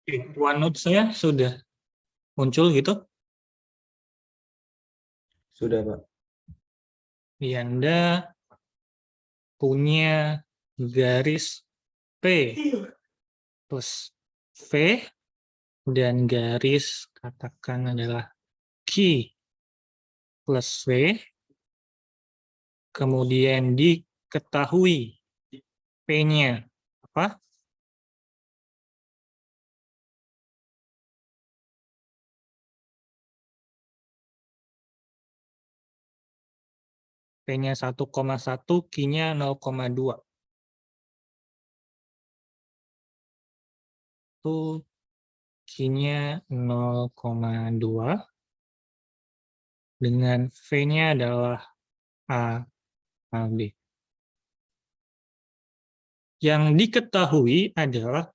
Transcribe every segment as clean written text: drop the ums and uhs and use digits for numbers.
OneNote saya sudah muncul gitu. Sudah, Pak. Anda punya garis P plus V dan garis katakan adalah Q plus V. Kemudian diketahui P-nya apa? P-nya 1,1, Q-nya 0,2. Itu Q-nya 0,2. Dengan V-nya adalah A, B. Yang diketahui adalah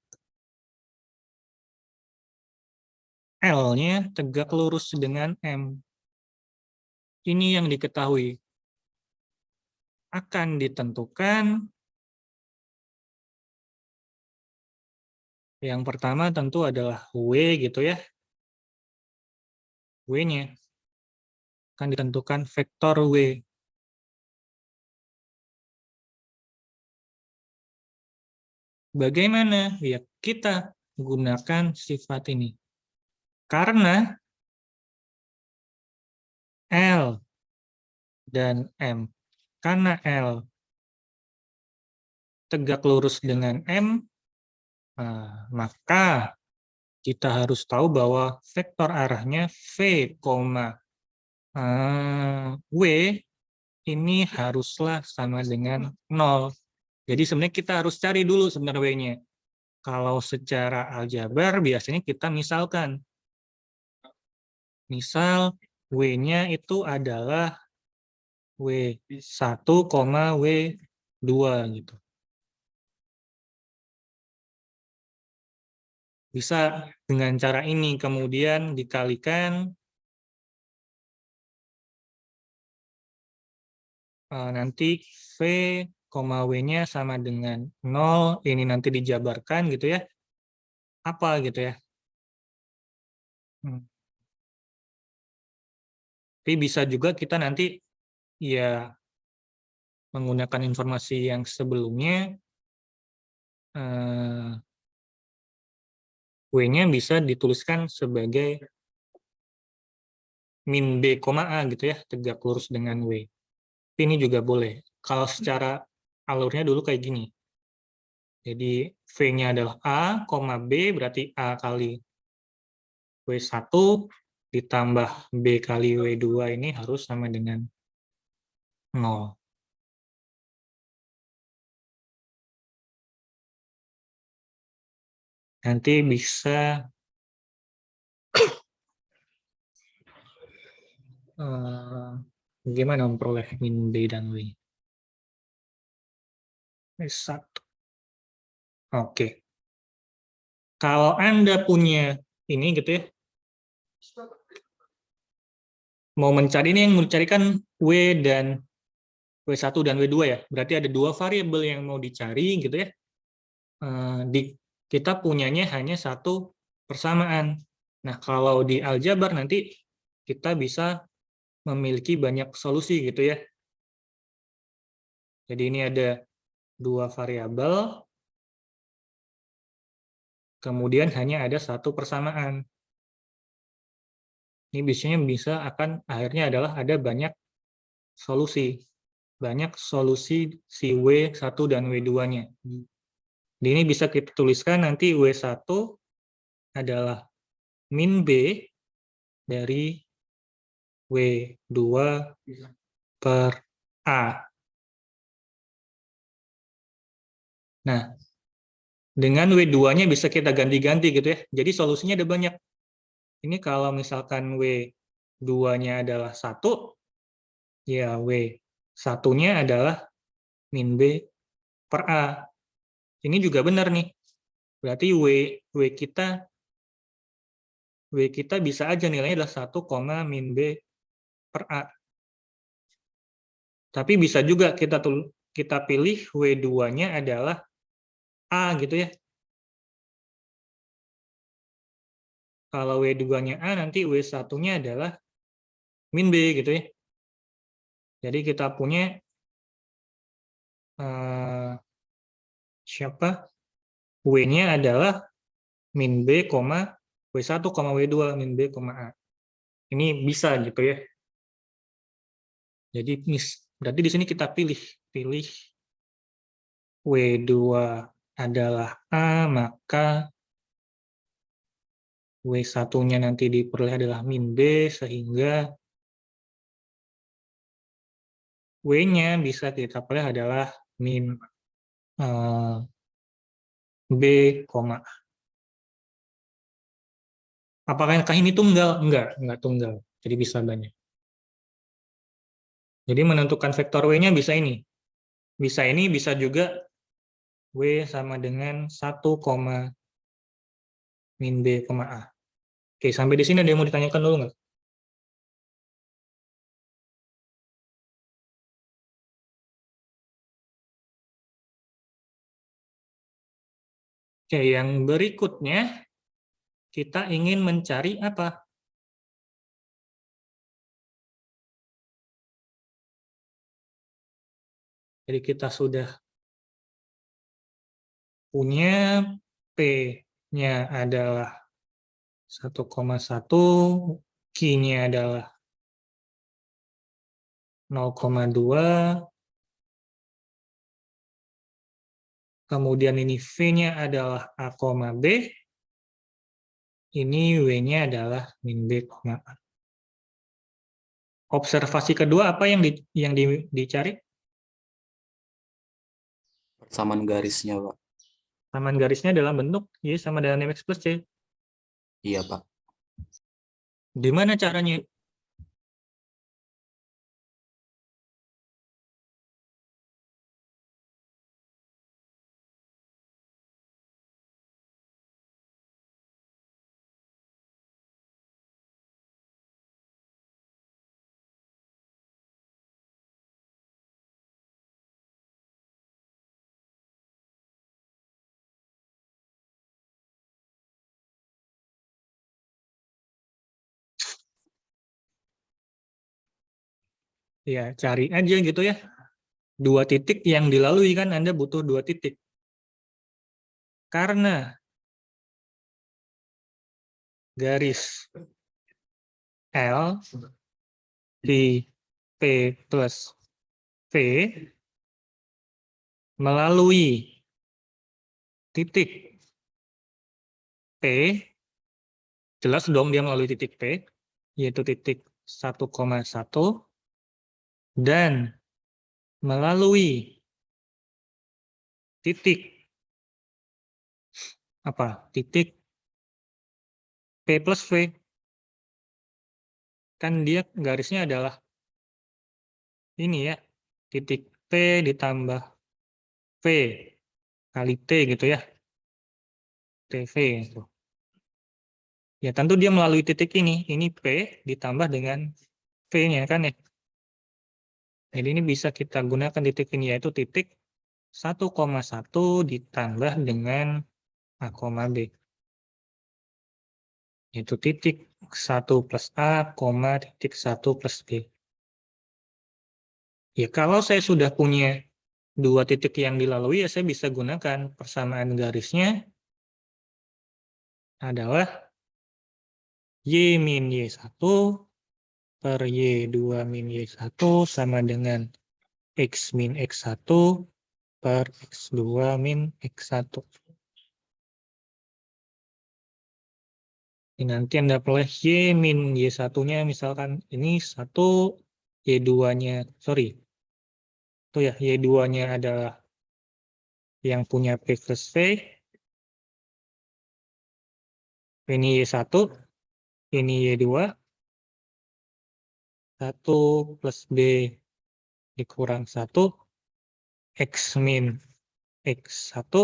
L-nya tegak lurus dengan M. Ini yang diketahui. Akan ditentukan yang pertama tentu adalah W gitu ya. W-nya akan ditentukan vektor W. Bagaimana? Ya, kita gunakan sifat ini. Karena L dan M. Karena L tegak lurus dengan M, maka kita harus tahu bahwa vektor arahnya V, W ini haruslah sama dengan 0. Jadi sebenarnya kita harus cari dulu sebenarnya W-nya. Kalau secara aljabar biasanya kita misalkan. Misal W-nya itu adalah W1, W2 gitu. Bisa dengan cara ini kemudian dikalikan nanti V, W-nya sama dengan 0, ini nanti dijabarkan gitu ya. Apa gitu ya. Tapi bisa juga kita nanti ya menggunakan informasi yang sebelumnya, W-nya bisa dituliskan sebagai min B, A gitu ya, tegak lurus dengan W. Tapi ini juga boleh. Kalau secara alurnya dulu kayak gini. Jadi V-nya adalah A, B, berarti A kali W1 ditambah B kali W2 ini harus sama dengan 0. Nanti bisa bagaimana memperoleh min B dan W? W1. Oke. Kalau Anda punya ini gitu ya, mau mencari ini yang mau dicarikan W dan W1 dan W2 ya. Berarti ada dua variabel yang mau dicari gitu ya. Kita punyanya hanya satu persamaan. Nah, kalau di aljabar nanti kita bisa memiliki banyak solusi gitu ya. Jadi ini ada dua variabel, kemudian hanya ada satu persamaan. Ini biasanya bisa akan akhirnya adalah ada banyak solusi. Banyak solusi si W1 dan W2-nya. Di ini bisa kita tuliskan nanti W1 adalah min B dari W2 per A. Nah, dengan W2-nya bisa kita ganti-ganti gitu ya. Jadi solusinya ada banyak. Ini kalau misalkan W2-nya adalah 1, ya W1-nya adalah min B per A. Ini juga benar nih. Berarti W kita bisa aja nilainya adalah 1, min B per A. Tapi bisa juga kita pilih W2-nya adalah A gitu ya. Kalau W2-nya A, nanti W1-nya adalah min B, gitu ya. Jadi kita punya siapa? W-nya adalah min B, W1, W2, min B, A. Ini bisa gitu ya. Jadi berarti di sini kita pilih W2 adalah A, maka W1-nya nanti diperoleh adalah min B, sehingga W-nya bisa kita peroleh adalah min B, A. Apakah ini tunggal? Enggak tunggal. Jadi bisa banyak. Jadi menentukan vektor W-nya bisa ini. Bisa ini, bisa juga W sama dengan 1, min B, A. Oke, sampai di sini ada yang mau ditanyakan dulu nggak? Oke, yang berikutnya kita ingin mencari apa? Jadi kita sudah punya P-nya adalah 1,1, Q-nya adalah 0,2, kemudian ini V-nya adalah A, B, ini W-nya adalah min B, A. Observasi kedua apa yang dicari? Persamaan garisnya, Pak. Persamaan garisnya dalam bentuk Y sama dengan MX plus C. Iya, Pak. Di mana caranya? Ya, cari aja gitu ya. Dua titik yang dilalui kan Anda butuh dua titik. Karena garis L di P plus V melalui titik P, jelas dong dia melalui titik P, yaitu titik 1,1, dan melalui titik titik P plus V, kan dia garisnya adalah ini ya, titik P ditambah V kali T gitu ya, TV gitu. Ya tentu dia melalui titik ini P ditambah dengan V-nya kan ya. Jadi ini bisa kita gunakan titik ini, yaitu titik 1,1 ditambah dengan A, B. Yaitu titik 1 plus A, titik 1 plus B. Ya kalau saya sudah punya dua titik yang dilalui, ya saya bisa gunakan persamaan garisnya adalah Y min Y1 per Y2 min Y1 sama dengan X min X1 per X2 min X1. Ini nanti Anda peroleh Y min Y1-nya, misalkan ini 1, Y2-nya, sorry, itu ya, Y2-nya adalah yang punya P plus V, ini Y1, ini Y2, 1 plus B dikurang 1, X min X1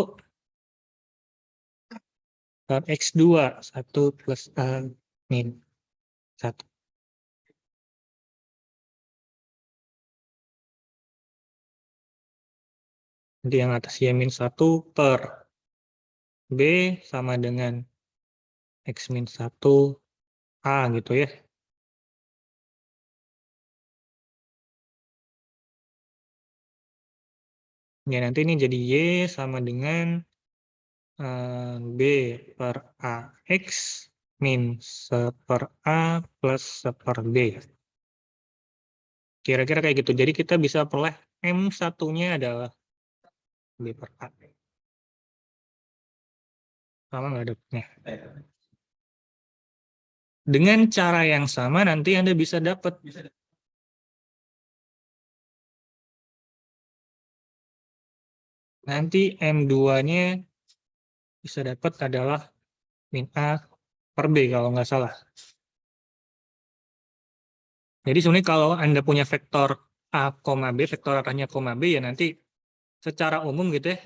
per X2, 1 plus A min 1. Jadi yang atas Y min 1 per B sama dengan X min 1 A gitu ya. Ya, nanti ini jadi Y sama dengan B per AX min 1/A plus 1/B. Kira-kira kayak gitu. Jadi kita bisa peroleh M1-nya adalah B per A. Sama nggak dapetnya? Dengan cara yang sama nanti Anda bisa dapat. Nanti M2-nya bisa dapat adalah min A per B kalau nggak salah. Jadi sebenarnya kalau Anda punya vektor A, B, vektor arahnya, B, ya nanti secara umum gitu ya,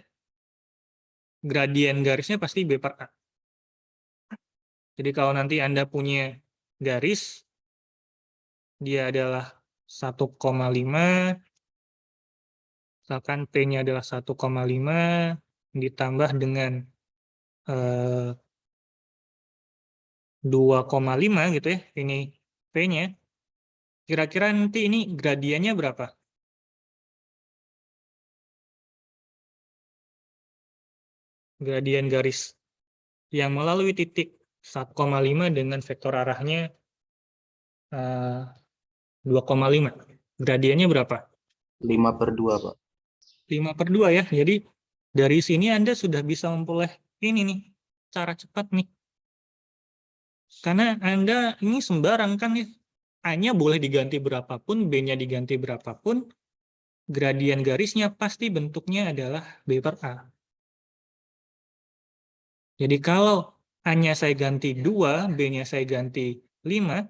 gradien garisnya pasti B per A. Jadi kalau nanti Anda punya garis, dia adalah 1,5, misalkan P-nya adalah 1,5, ditambah dengan 2,5 gitu ya, ini P-nya, kira-kira nanti ini gradiennya berapa? Gradien garis yang melalui titik 1,5 dengan vektor arahnya 2,5. Gradiennya berapa? 5/2, Pak. 5/2 ya. Jadi dari sini Anda sudah bisa memperoleh ini nih, cara cepat nih. Karena Anda ini sembarang kan ya. A-nya boleh diganti berapapun, B-nya diganti berapapun, gradien garisnya pasti bentuknya adalah B per A. Jadi kalau A-nya saya ganti 2, B-nya saya ganti 5,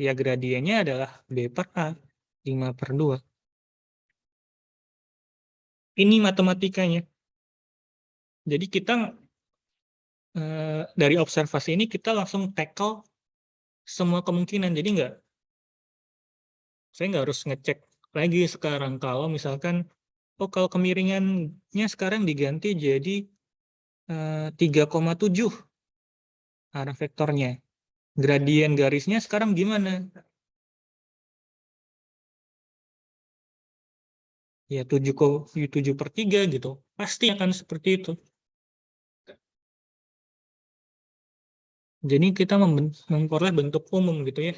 ya gradiennya adalah B per A, 5/2. Ini matematikanya. Jadi kita dari observasi ini kita langsung tackle semua kemungkinan. Jadi saya nggak harus ngecek lagi sekarang kalau misalkan, oh kalau kemiringannya sekarang diganti jadi 3,7 arah vektornya. Gradien garisnya sekarang gimana? Ya 7/3 gitu. Pasti akan seperti itu. Jadi kita memperoleh bentuk umum gitu ya.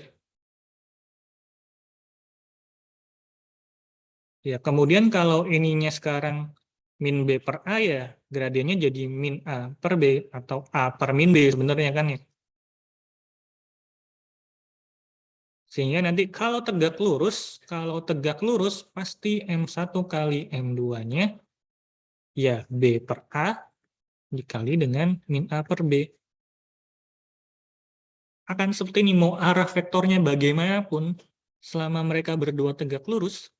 Ya, kemudian kalau ininya sekarang min B per A ya, gradiennya jadi min A per B atau A per min B sebenarnya kan ya. Sehingga nanti kalau tegak lurus pasti M1 kali M2-nya ya B per A dikali dengan min A per B. Akan seperti ini, mau arah vektornya bagaimanapun, selama mereka berdua tegak lurus,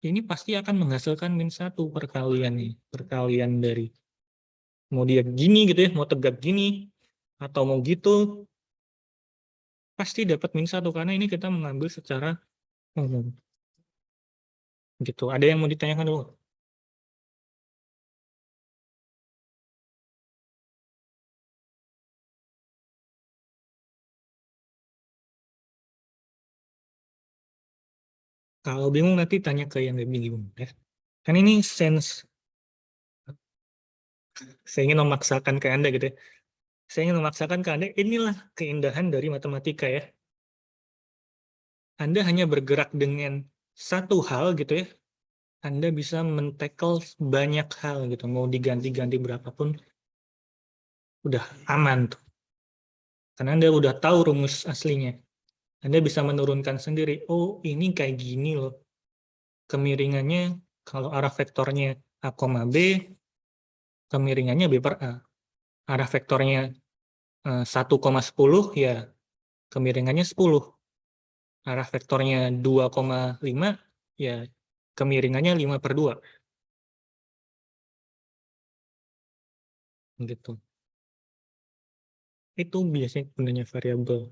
ini pasti akan menghasilkan min 1 perkalian nih, perkalian dari mau dia gini gitu ya, mau tegak gini, atau mau gitu, pasti dapat min 1 karena ini kita mengambil secara umum. Gitu. Ada yang mau ditanyakan dulu? Kalau bingung nanti tanya ke yang lebih bingung ya. Kan ini sense, saya ingin memaksakan ke Anda gitu ya. Saya ingin memaksakan ke Anda, inilah keindahan dari matematika ya. Anda hanya bergerak dengan satu hal gitu ya, Anda bisa men-tackle banyak hal gitu, mau diganti-ganti berapapun, udah aman tuh. Karena Anda udah tahu rumus aslinya. Anda bisa menurunkan sendiri, oh ini kayak gini loh. Kemiringannya, kalau arah vektornya A, B, kemiringannya B per A. Arah vektornya 1,10, ya kemiringannya 10. Arah vektornya 2,5, ya kemiringannya 5/2. Gitu. Itu biasanya gunanya variabel.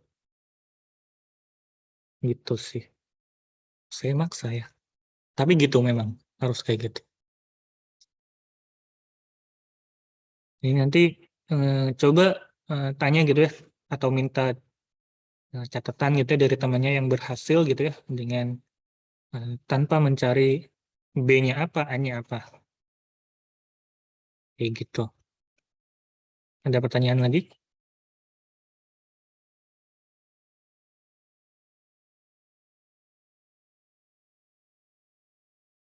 Gitu sih. Saya maksa ya. Tapi gitu memang. Harus kayak gitu. Ini nanti coba tanya gitu ya, atau minta catatan gitu ya dari temannya yang berhasil gitu ya, dengan tanpa mencari B-nya apa, A-nya apa. Kayak gitu. Ada pertanyaan lagi?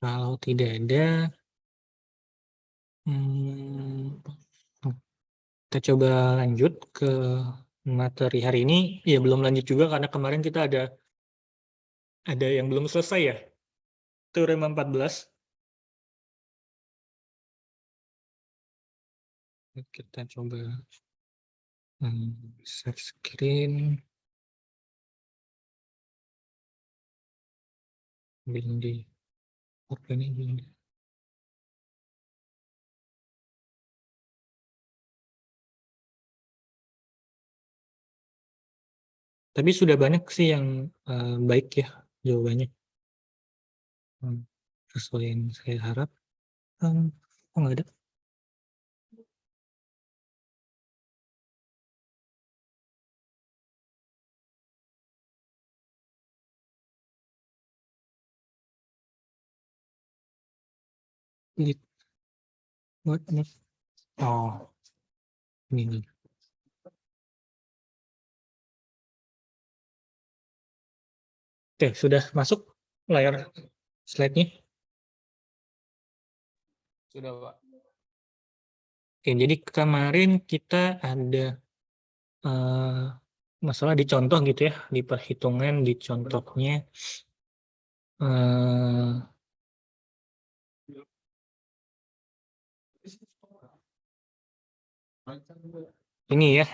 Kalau tidak ada, kita coba lanjut ke materi hari ini. Ya belum lanjut juga karena kemarin kita ada yang belum selesai ya. Teorema 14. Kita coba share screen. Di apa ini? Tapi sudah banyak sih yang baik ya jawabannya. Sesuai yang saya harap. Oh nggak ada. What? Oh, ini. Oke, sudah masuk layar slide-nya. Sudah, Pak. Oke, jadi kemarin kita ada masalah di contoh gitu ya, di perhitungan di contohnya. Ini ya,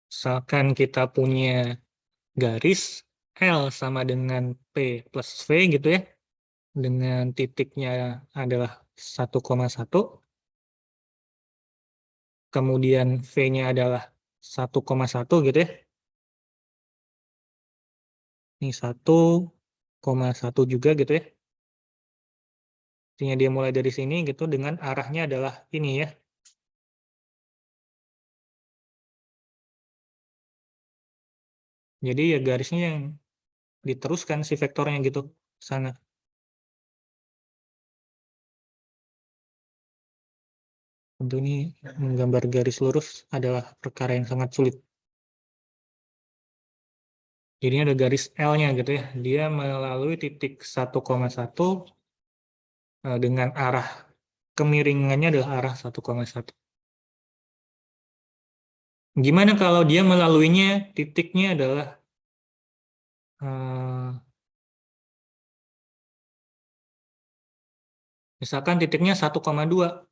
misalkan kita punya garis L sama dengan P plus V gitu ya, dengan titiknya adalah 1,1, kemudian V-nya adalah 1,1 gitu ya. Ini 1,1 juga gitu ya. Artinya dia mulai dari sini gitu dengan arahnya adalah ini ya. Jadi ya garisnya yang diteruskan si vektornya gitu sana. Tentu ini menggambar garis lurus adalah perkara yang sangat sulit. Jadi ini ada garis L-nya gitu ya. Dia melalui titik 1,1 dengan arah kemiringannya adalah arah 1,1. Gimana kalau dia melaluinya titiknya adalah misalkan titiknya 1,2.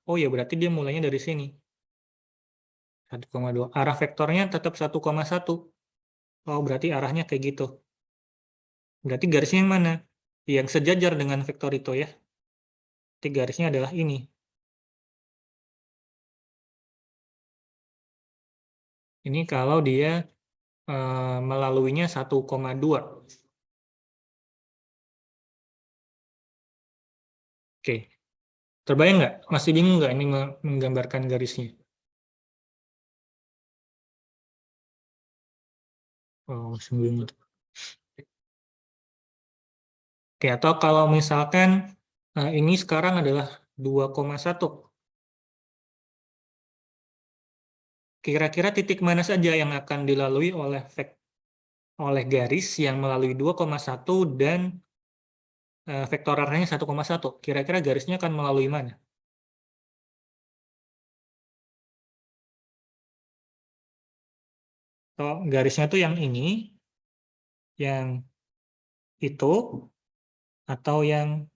Oh ya berarti dia mulainya dari sini. 1,2. Arah vektornya tetap 1,1. Oh berarti arahnya kayak gitu. Berarti garisnya yang mana? Yang sejajar dengan vektor itu ya. Berarti garisnya adalah ini. Ini kalau dia melaluinya 1,2. Oke. Terbayang nggak? Masih bingung nggak ini menggambarkan garisnya? Oh, masih bingung. Oke, atau kalau misalkan ini sekarang adalah 2,1. Kira-kira titik mana saja yang akan dilalui oleh garis yang melalui 2,1 dan vektor arahnya 1,1. Kira-kira garisnya akan melalui mana? Atau garisnya tuh yang ini, yang itu, atau yang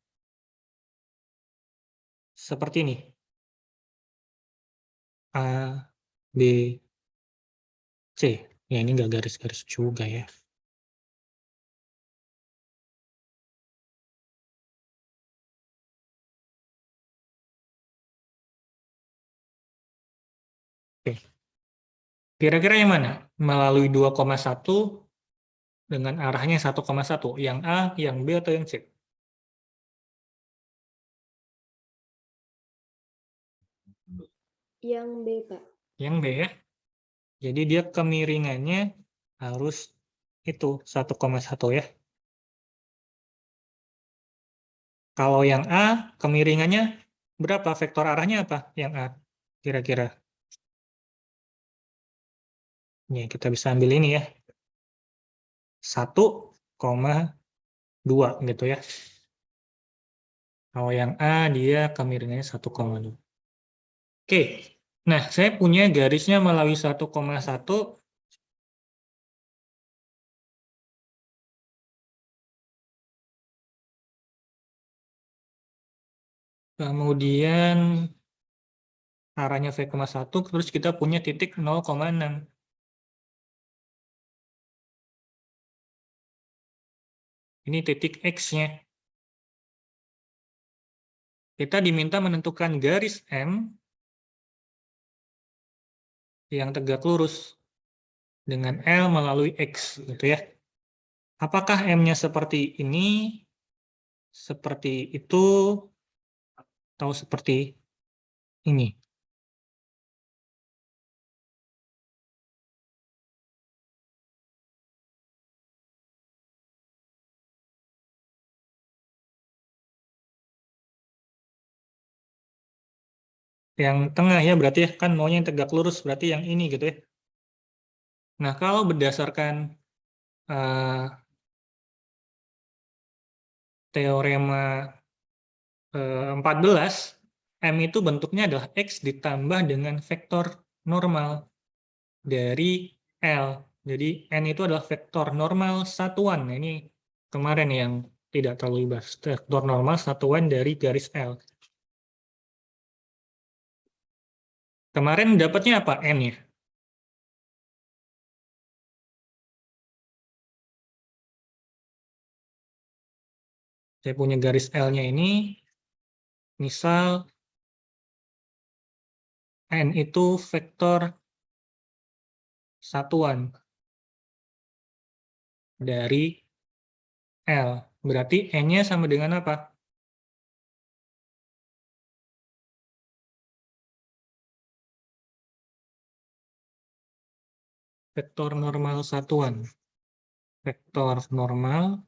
seperti ini. A, B, C. Ya ini nggak garis-garis juga ya. Oke. Kira-kira yang mana? Melalui 2,1 dengan arahnya 1,1. Yang A, yang B, atau yang C? Yang B, Pak. Yang B ya. Jadi dia kemiringannya harus itu 1,1 ya. Kalau yang A, kemiringannya berapa? Vektor arahnya apa? Yang A, kira-kira. Nih, kita bisa ambil ini ya. 1,2 gitu ya. Kalau yang A, dia kemiringannya 1,2. Oke, nah saya punya garisnya melalui 1,1. Kemudian arahnya V,1, terus kita punya titik 0,6. Ini titik X-nya. Kita diminta menentukan garis M yang tegak lurus dengan L melalui X, gitu ya. Apakah M-nya seperti ini, seperti itu, atau seperti ini? Yang tengah ya, berarti ya, kan maunya yang tegak lurus, berarti yang ini gitu ya. Nah, kalau berdasarkan uh, teorema 14, M itu bentuknya adalah X ditambah dengan vektor normal dari L. Jadi N itu adalah vektor normal satuan. Nah, ini kemarin yang tidak terlalu dibahas. Vektor normal satuan dari garis L. Kemarin dapatnya apa? N ya? Saya punya garis L-nya ini, misal N itu vektor satuan dari L. Berarti N-nya sama dengan apa? Vektor normal satuan. Vektor normal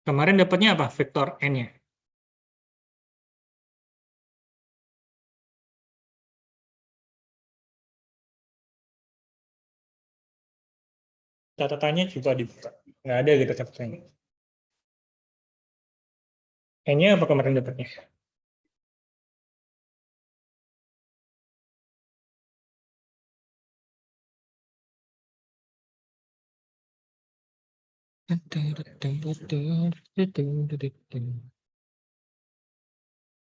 kemarin dapatnya apa? Vektor N-nya. Catatannya coba dibuka. Nggak ada gitu catatannya. N-nya apa kemarin dapatnya?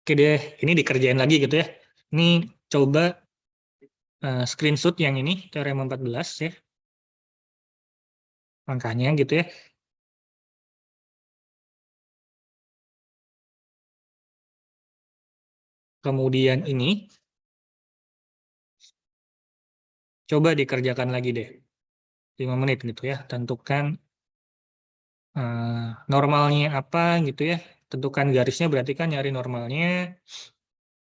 Oke deh, ini dikerjain lagi gitu ya. Ini coba screenshot yang ini, teorema 14 ya. Angkanya gitu ya. Kemudian ini, coba dikerjakan lagi deh. 5 menit gitu ya. Tentukan normalnya apa gitu ya. Tentukan garisnya berarti kan nyari normalnya.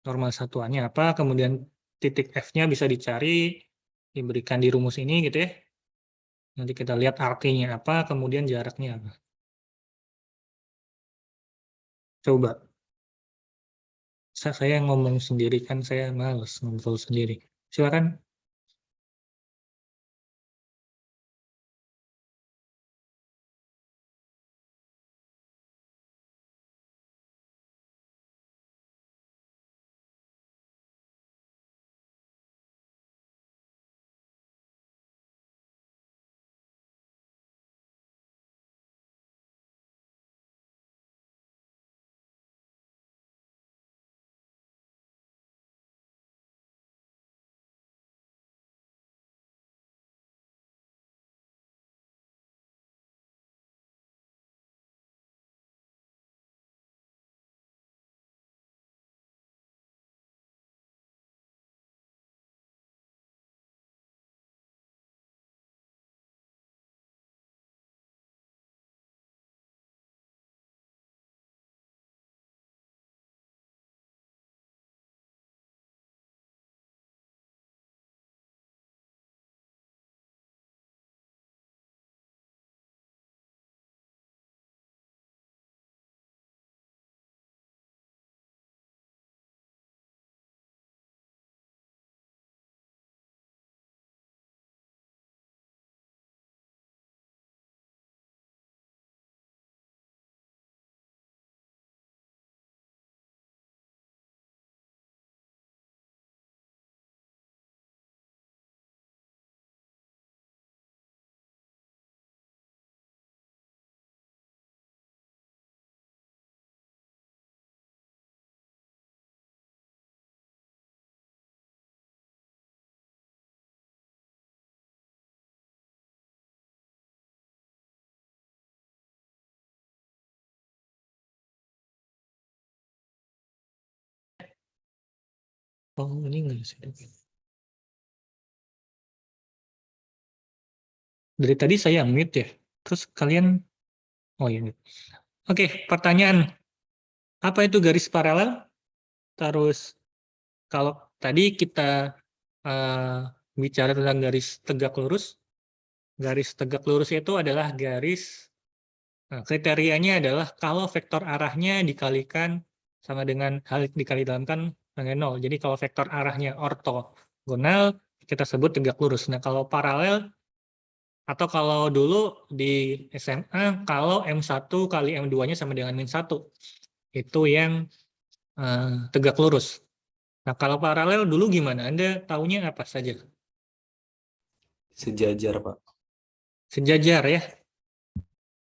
Normal satuannya apa. Kemudian titik F-nya bisa dicari. Diberikan di rumus ini gitu ya. Nanti kita lihat artinya apa. Kemudian jaraknya apa. Coba. Saya ngomong sendiri kan saya males ngobrol sendiri. Silakan. Oh, ini nggak bisa. Dari tadi saya mute ya. Terus kalian, oh ya mute. Oke, pertanyaan. Apa itu garis paralel? Terus kalau tadi kita bicara tentang garis tegak lurus. Garis tegak lurus itu adalah garis, kriterianya adalah kalau vektor arahnya dikalikan sama dengan hal dikalikan dengan 0. Jadi kalau vektor arahnya ortogonal, kita sebut tegak lurus. Nah, kalau paralel, atau kalau dulu di SMA, kalau M1 kali M2-nya sama dengan min 1, itu yang tegak lurus. Nah, kalau paralel dulu gimana? Anda taunya apa saja? Sejajar, Pak. Sejajar ya,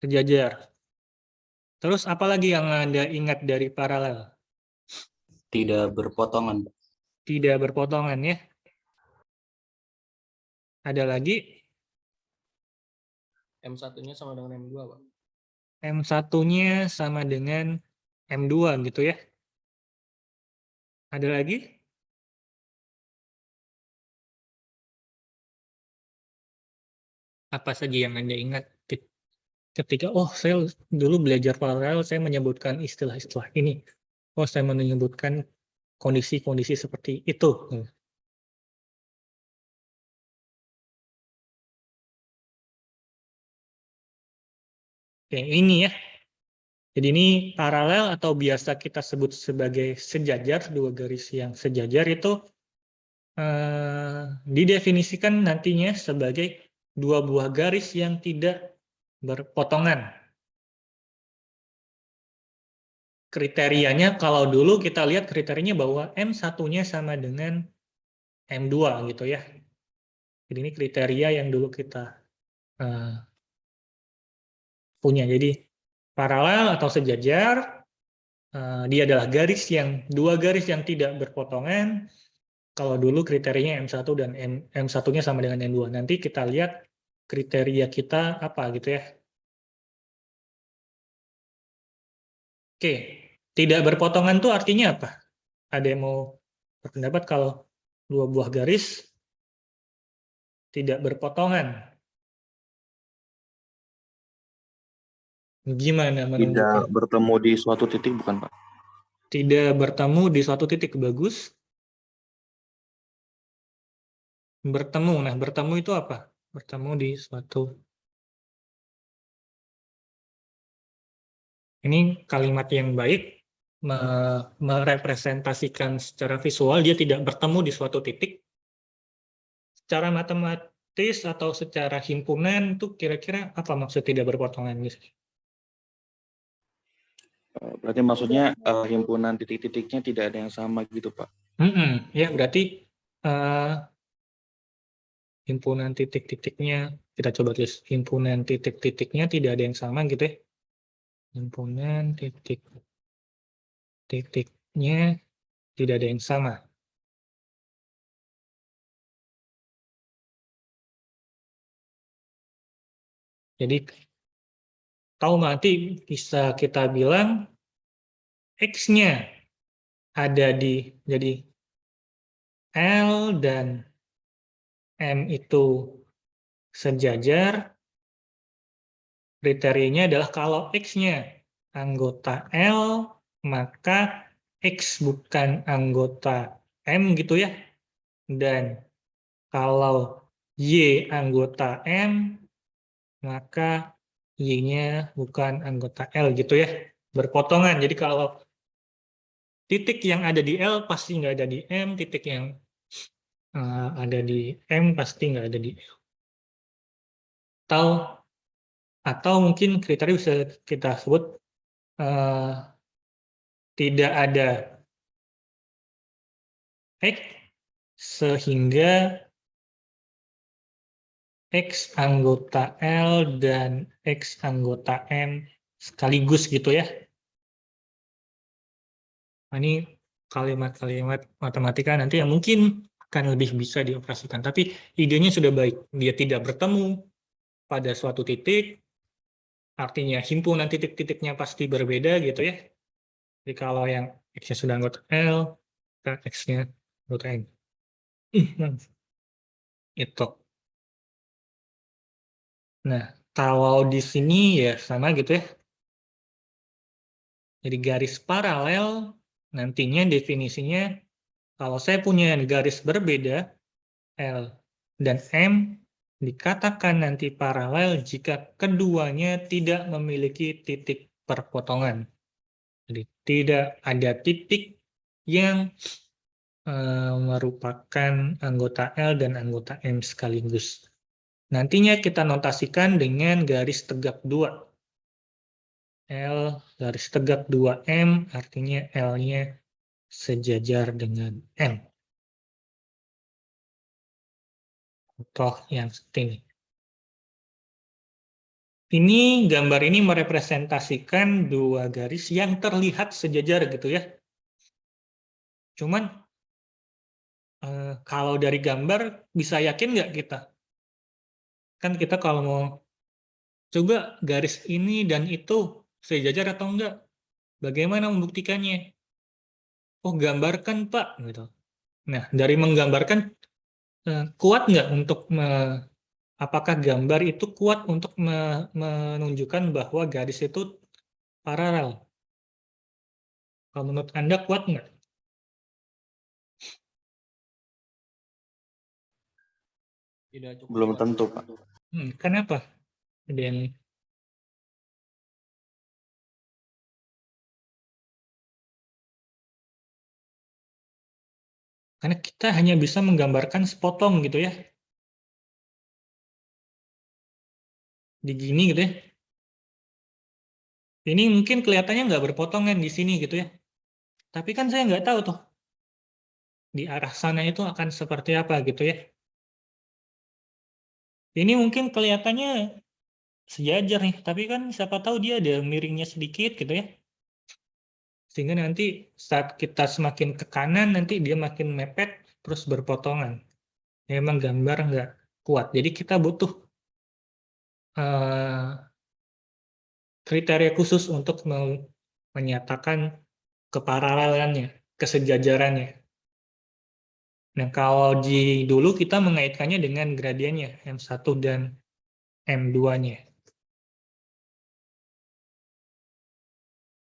sejajar. Terus apa lagi yang Anda ingat dari paralel? Tidak berpotongan, Pak. Tidak berpotongan ya. Ada lagi? M1-nya sama dengan M2, Pak. M1-nya sama dengan M2 gitu ya. Ada lagi? Apa saja yang Anda ingat ketika, oh saya dulu belajar paralel, saya menyebutkan istilah-istilah ini. Oh saya menyebutkan kondisi-kondisi seperti itu. Oke, ini ya. Jadi ini paralel atau biasa kita sebut sebagai sejajar, dua garis yang sejajar itu didefinisikan nantinya sebagai dua buah garis yang tidak berpotongan. Kriterianya kalau dulu kita lihat kriterianya bahwa M1-nya sama dengan M2 gitu ya. Jadi ini kriteria yang dulu kita punya. Jadi paralel atau sejajar, dia adalah dua garis yang tidak berpotongan. Kalau dulu kriterianya M1 dan M1-nya sama dengan M2. Nanti kita lihat kriteria kita apa gitu ya. Oke, tidak berpotongan itu artinya apa? Ada yang mau berpendapat kalau dua buah garis tidak berpotongan? Gimana Tidak menunjukkan? bertemu di suatu titik, bukan, Pak? Tidak bertemu di suatu titik. Bagus. Bertemu. Nah, bertemu itu apa? Bertemu di suatu. Ini kalimat yang baik merepresentasikan secara visual dia tidak bertemu di suatu titik. Secara matematis atau secara himpunan itu kira-kira apa maksud tidak berpotongan? Berarti maksudnya himpunan titik-titiknya tidak ada yang sama gitu, Pak. Ya berarti eh, himpunan titik-titiknya, kita coba tulis himpunan titik-titiknya tidak ada yang sama gitu ya. Himpunan titik-titiknya tidak ada yang sama. Jadi tahu nanti bisa kita bilang X-nya ada di, jadi L dan M itu sejajar, kriterianya adalah kalau X-nya anggota L, maka X bukan anggota M gitu ya. Dan kalau Y anggota M, maka Y-nya bukan anggota L gitu ya. Berpotongan. Jadi kalau titik yang ada di L pasti nggak ada di M, titik yang ada di M pasti nggak ada di L. Atau mungkin kriteria bisa kita sebut tidak ada X sehingga X anggota L dan X anggota M sekaligus gitu ya. Nah, ini kalimat-kalimat matematika nanti yang mungkin akan lebih bisa dioperasikan. Tapi idenya sudah baik. Dia tidak bertemu pada suatu titik, artinya himpunan titik-titiknya pasti berbeda gitu ya. Jadi kalau yang X-nya sudah anggota L, X-nya root n. Itu. Nah, kalau di sini ya sama gitu ya. Jadi garis paralel nantinya definisinya kalau saya punya garis berbeda L dan M dikatakan nanti paralel jika keduanya tidak memiliki titik perpotongan. Jadi tidak ada titik yang merupakan anggota L dan anggota M sekaligus. Nantinya kita notasikan dengan garis tegak 2. L garis tegak 2M artinya L-nya sejajar dengan M. Contoh yang seperti ini. Ini gambar ini merepresentasikan dua garis yang terlihat sejajar gitu ya. Cuman kalau dari gambar bisa yakin nggak kita? Kan kita kalau mau coba garis ini dan itu sejajar atau enggak? Bagaimana membuktikannya? Oh, gambarkan Pak, gitu. Nah, dari menggambarkan kuat nggak untuk apakah gambar itu kuat untuk menunjukkan bahwa garis itu paralel? Kalau menurut Anda kuat nggak? Tidak cukup Belum kuat. tentu, Pak. Kenapa? Dan karena kita hanya bisa menggambarkan sepotong gitu ya. Di gini gitu ya. Ini mungkin kelihatannya nggak berpotongan di sini gitu ya. Tapi kan saya nggak tahu tuh di arah sana itu akan seperti apa gitu ya. Ini mungkin kelihatannya sejajar nih, tapi kan siapa tahu dia ada miringnya sedikit gitu ya. Sehingga nanti saat kita semakin ke kanan, nanti dia makin mepet, terus berpotongan. Memang gambar nggak kuat. Jadi kita butuh kriteria khusus untuk menyatakan keparalelannya, kesejajarannya. Nah, kalau dulu kita mengaitkannya dengan gradiennya, M1 dan M2-nya.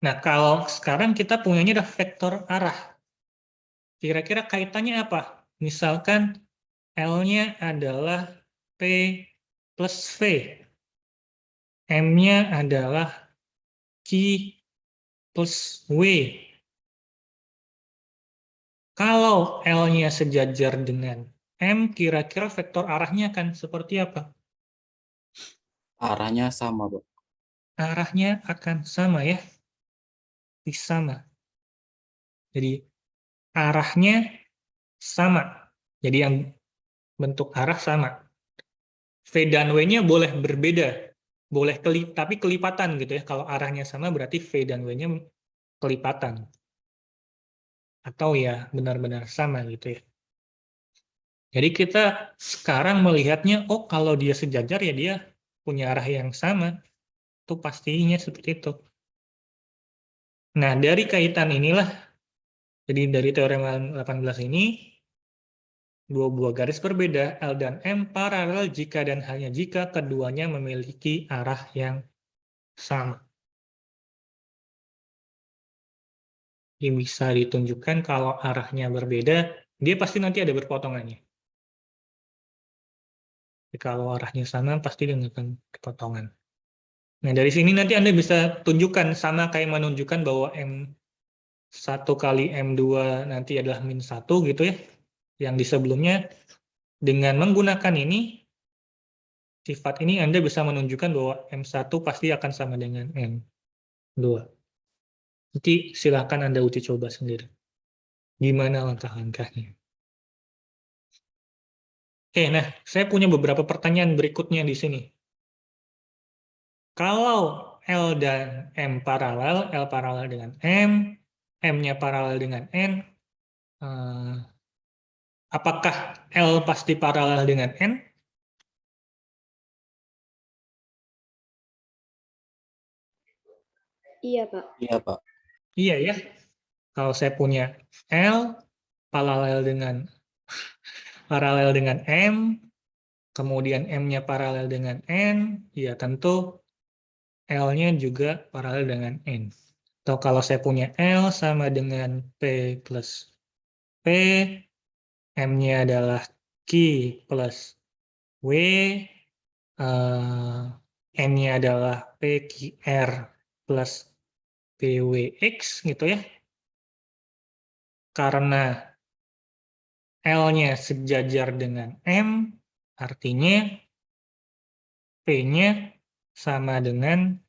Nah, kalau sekarang kita punyanya ada vektor arah. Kira-kira kaitannya apa? Misalkan L-nya adalah P plus V. M-nya adalah Q plus W. Kalau L-nya sejajar dengan M, kira-kira vektor arahnya akan seperti apa? Arahnya sama, Pak. Arahnya akan sama ya. Sama. Jadi arahnya sama. Jadi yang bentuk arah sama. V dan W-nya boleh berbeda. Boleh tapi kelipatan gitu ya. Kalau arahnya sama berarti V dan W-nya kelipatan. Atau ya benar-benar sama gitu ya. Jadi kita sekarang melihatnya, oh kalau dia sejajar ya dia punya arah yang sama. Itu pastinya seperti itu. Nah, dari kaitan inilah, jadi dari teorema 18 ini, dua buah garis berbeda, L dan M, paralel jika dan hanya jika keduanya memiliki arah yang sama. Ini bisa ditunjukkan kalau arahnya berbeda, dia pasti nanti ada berpotongannya. Jadi kalau arahnya sama, pasti dia nggak akan berpotongan. Nah, dari sini nanti Anda bisa tunjukkan, sama kayak menunjukkan bahwa M1 kali M2 nanti adalah min 1 gitu ya. Yang di sebelumnya, dengan menggunakan ini, sifat ini Anda bisa menunjukkan bahwa M1 pasti akan sama dengan M2. Nanti silakan Anda uji coba sendiri. Gimana langkah-langkahnya. Oke, nah, saya punya beberapa pertanyaan berikutnya di sini. Kalau L dan M paralel, L paralel dengan M, M-nya paralel dengan N, apakah L pasti paralel dengan N? Iya, Pak. Iya, Pak. Iya ya. Kalau saya punya L, paralel dengan M, kemudian M-nya paralel dengan N, ya tentu L-nya juga paralel dengan N. Atau kalau saya punya L sama dengan P plus P, M-nya adalah Q plus W, N-nya adalah PQR plus PWX gitu ya. Karena L-nya sejajar dengan M, artinya P-nya sama dengan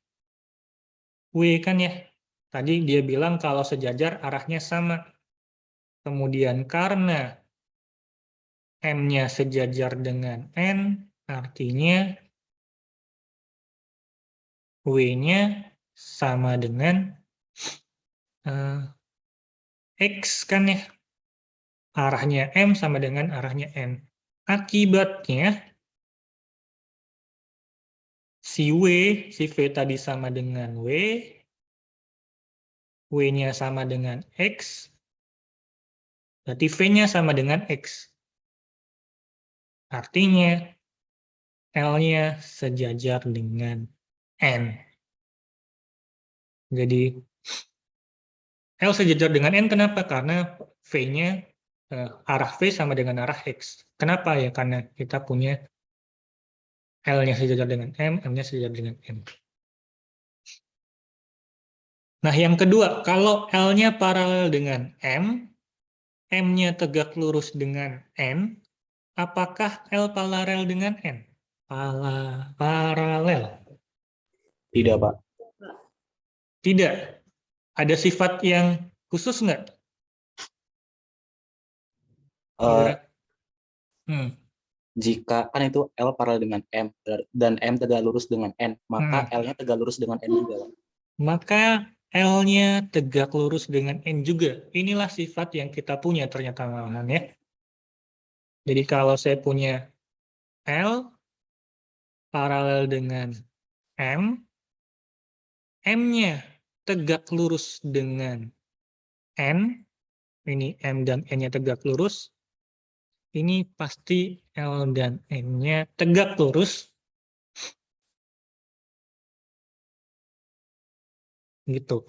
W kan ya. Tadi dia bilang kalau sejajar arahnya sama. Kemudian karena M-nya sejajar dengan N, artinya W-nya sama dengan X kan ya. Arahnya M sama dengan arahnya N. Akibatnya, si V tadi sama dengan W, W-nya sama dengan X, berarti V-nya sama dengan X. Artinya, L-nya sejajar dengan N. Jadi, L sejajar dengan N kenapa? Karena V-nya, arah V sama dengan arah X. Kenapa ya? Karena kita punya L-nya sejajar dengan M, M-nya sejajar dengan N. Nah, yang kedua, kalau L-nya paralel dengan M, M-nya tegak lurus dengan N, apakah L paralel dengan N? Paralel. Tidak, Pak. Tidak. Ada sifat yang khusus nggak? Eh, Hmm. Jika kan itu L paralel dengan M dan M tegak lurus dengan N, maka L-nya tegak lurus dengan N juga, Pak. Maka L-nya tegak lurus dengan N juga. Inilah sifat yang kita punya ternyata malahan ya. Jadi kalau saya punya L paralel dengan M, M-nya tegak lurus dengan N, ini M dan N-nya tegak lurus, ini pasti L dan N-nya tegak lurus, gitu.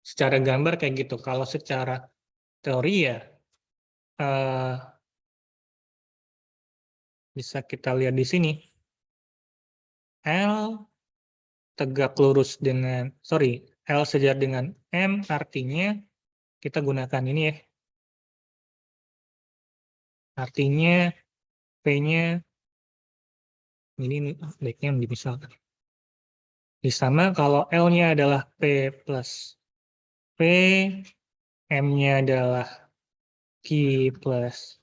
Secara gambar kayak gitu. Kalau secara teori ya, bisa kita lihat di sini. L tegak lurus dengan, L sejajar dengan M, artinya kita gunakan ini ya. Artinya P-nya, ini baiknya dipisahkan. Sama kalau L-nya adalah P plus P, M-nya adalah Q plus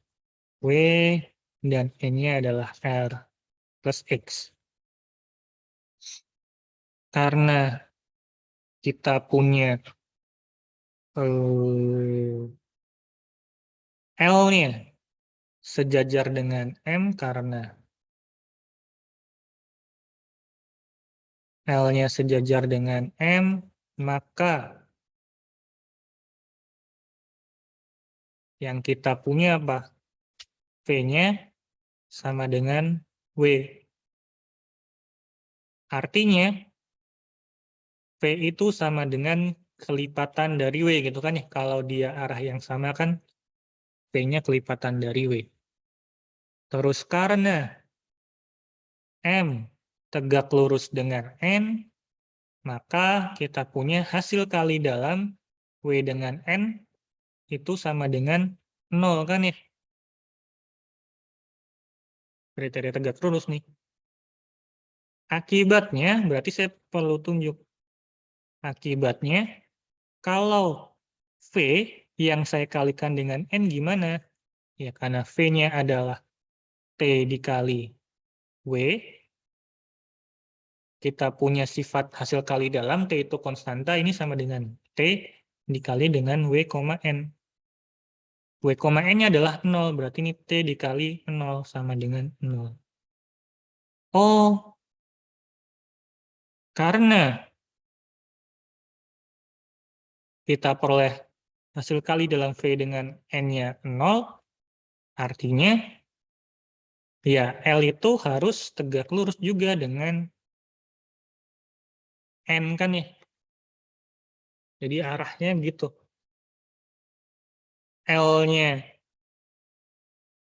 W, dan N-nya adalah R plus X. Karena kita punya L-nya sejajar dengan M, karena L-nya sejajar dengan M, maka yang kita punya apa? V-nya sama dengan W. Artinya, V itu sama dengan kelipatan dari W, gitu kan ya. Kalau dia arah yang sama kan, V-nya kelipatan dari W. Terus karena M tegak lurus dengan N, maka kita punya hasil kali dalam W dengan N itu sama dengan 0 kan ya. Kriteria tegak lurus nih. Akibatnya, berarti saya perlu tunjuk. Akibatnya, kalau V yang saya kalikan dengan N gimana? Ya, karena V-nya adalah T dikali W, kita punya sifat hasil kali dalam, T itu konstanta, ini sama dengan T dikali dengan W, N. W, N-nya adalah 0, berarti ini T dikali 0 sama dengan 0. Oh, karena kita peroleh hasil kali dalam V dengan N-nya 0, artinya ya L itu harus tegak lurus juga dengan N kan ya. Jadi arahnya begitu. L-nya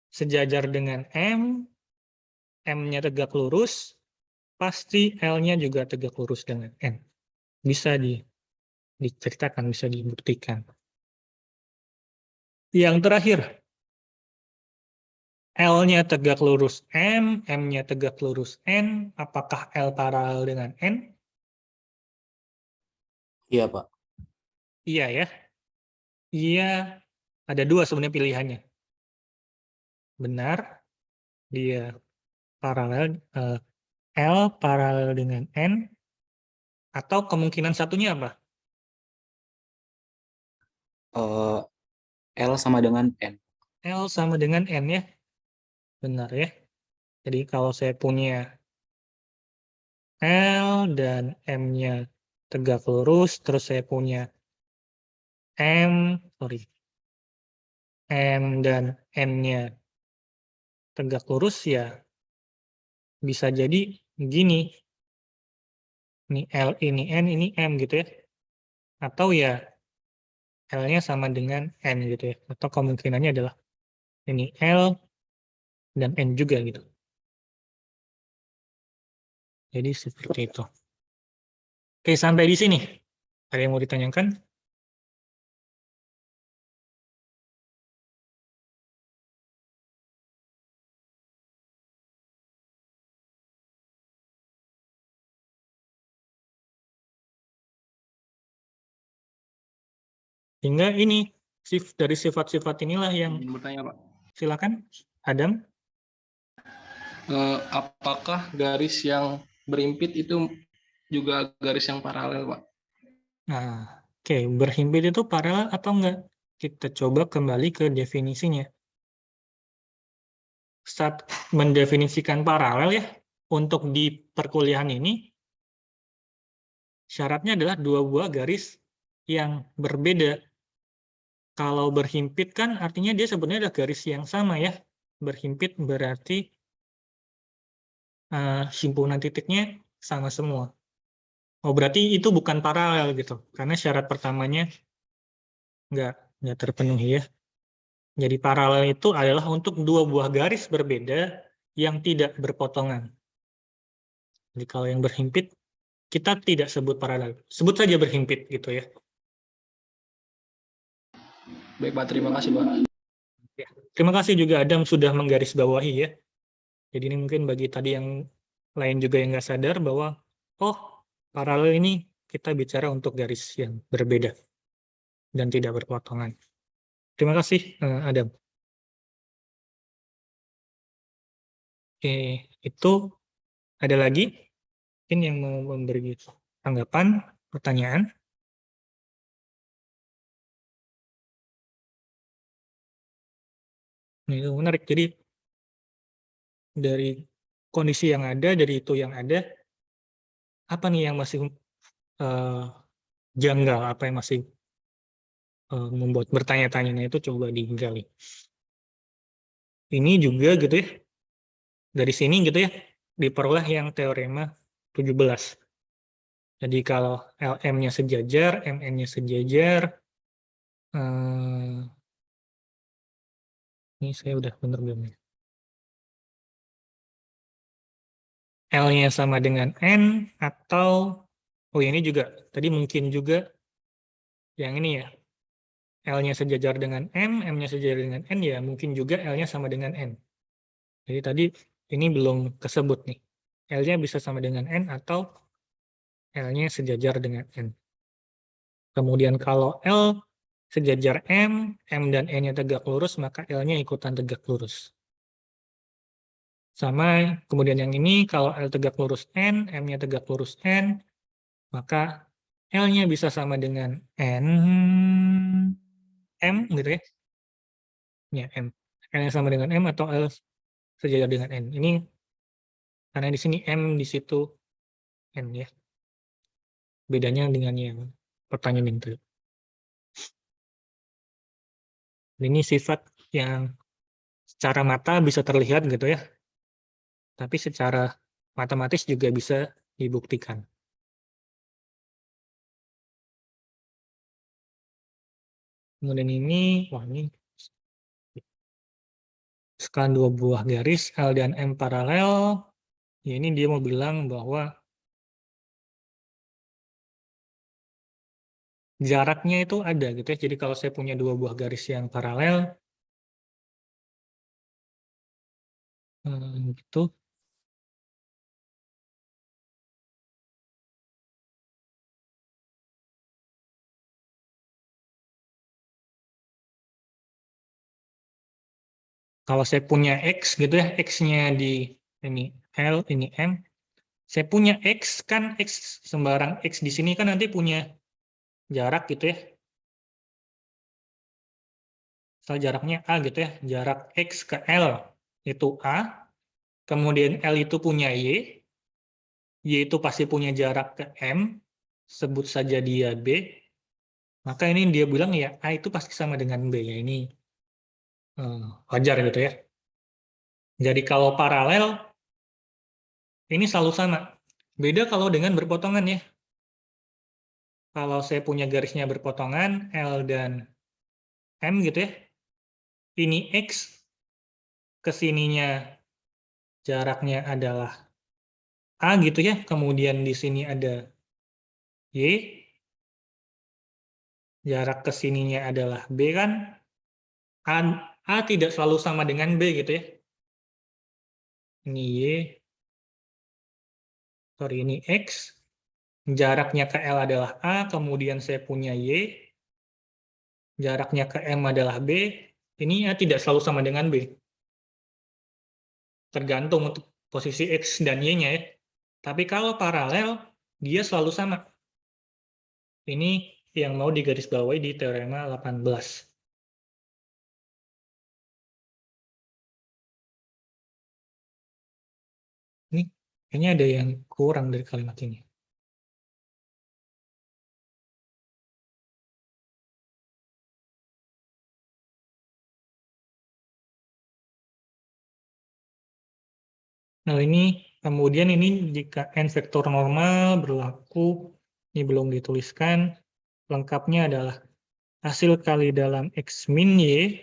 sejajar dengan M, M-nya tegak lurus, pasti L-nya juga tegak lurus dengan N. Bisa diceritakan, bisa dibuktikan. Yang terakhir, L-nya tegak lurus M, M-nya tegak lurus N, apakah L paralel dengan N? Iya, Pak. Iya ya. Iya, ada dua sebenarnya pilihannya. Benar, dia paralel, L paralel dengan N, atau kemungkinan satunya apa? L sama dengan N. L sama dengan N ya. Benar ya. Jadi kalau saya punya L dan M-nya tegak lurus, terus saya punya M dan N-nya tegak lurus, ya bisa jadi gini. Ini L, ini N, ini M gitu ya. Atau ya L-nya sama dengan N gitu ya. Atau kemungkinannya adalah ini L dan N juga gitu. Jadi seperti itu. Oke, sampai di sini. Ada yang mau ditanyakan? Hingga ini, dari sifat-sifat inilah yang, Izin bertanya, Pak. silakan, Adam. Apakah garis yang berimpit itu juga garis yang paralel, Pak? Nah, oke, berhimpit itu paralel atau enggak? Kita coba kembali ke definisinya. Saat mendefinisikan paralel ya, untuk di perkuliahan ini, syaratnya adalah dua buah garis yang berbeda. Kalau berhimpit kan artinya dia sebenarnya ada garis yang sama ya. Berhimpit berarti himpunan titiknya sama semua. Oh, berarti itu bukan paralel gitu, karena syarat pertamanya nggak terpenuhi ya. Jadi paralel itu adalah untuk dua buah garis berbeda yang tidak berpotongan. Jadi kalau yang berhimpit, kita tidak sebut paralel. Sebut saja berhimpit gitu ya. Baik, Pak. Terima kasih, Pak. Ya. Terima kasih juga Adam sudah menggarisbawahi ya. Jadi ini mungkin bagi tadi yang lain juga yang nggak sadar bahwa, oh, paralel ini kita bicara untuk garis yang berbeda dan tidak berpotongan. Terima kasih, Adam. Oke, itu ada lagi mungkin yang mau memberi tanggapan, pertanyaan? Nah, itu menarik. Jadi dari kondisi yang ada, dari itu yang ada, apa nih yang masih janggal, apa yang masih membuat bertanya-tanya, itu coba digali. Ini juga gitu ya, dari sini gitu ya, diperoleh yang teorema 17. Jadi kalau LM-nya sejajar, MN-nya sejajar, ini saya udah bener belum ya? L-nya sama dengan N, atau, oh ini juga, tadi mungkin juga yang ini ya, L-nya sejajar dengan M, M-nya sejajar dengan N, ya mungkin juga L-nya sama dengan N. Jadi tadi ini belum kesebut nih. L-nya bisa sama dengan N atau L-nya sejajar dengan N. Kemudian kalau L sejajar M, M dan N-nya tegak lurus, maka L-nya ikutan tegak lurus. Sama, kemudian yang ini, kalau L tegak lurus N, M-nya tegak lurus N, maka L-nya bisa sama dengan N, M, gitu ya. Ya, M. L-nya sama dengan M atau L sejajar dengan N. Ini, karena di sini M, di situ N ya. Bedanya dengan yang pertanyaan itu. Ini sifat yang secara mata bisa terlihat gitu ya, tapi secara matematis juga bisa dibuktikan. Kemudian ini, wah ini sekalian dua buah garis L dan M paralel. Ya, ini dia mau bilang bahwa jaraknya itu ada gitu ya. Jadi kalau saya punya dua buah garis yang paralel, gitu. Kalau saya punya X gitu ya, X-nya di ini L, ini M. Saya punya X, kan X sembarang X di sini kan nanti punya jarak gitu ya. Misal jaraknya A gitu ya, jarak X ke L itu A, kemudian L itu punya Y itu pasti punya jarak ke M, sebut saja dia B, maka ini dia bilang ya A itu pasti sama dengan B, ya ini wajar gitu ya. Jadi kalau paralel, ini selalu sama. Beda kalau dengan berpotongan ya. Kalau saya punya garisnya berpotongan, L dan M gitu ya, ini X, kesininya jaraknya adalah A gitu ya, kemudian di sini ada Y, jarak kesininya adalah B kan, A tidak selalu sama dengan B gitu ya. Ini Y, sorry ini X, jaraknya ke L adalah A, kemudian saya punya Y, jaraknya ke M adalah B, ini A tidak selalu sama dengan B. Tergantung untuk posisi X dan Y-nya ya. Tapi kalau paralel, dia selalu sama. Ini yang mau digarisbawahi di teorema 18. Ini kayaknya ada yang kurang dari kalimat ini. Nah, ini kemudian ini jika n vektor normal berlaku, ini belum dituliskan, lengkapnya adalah hasil kali dalam X min Y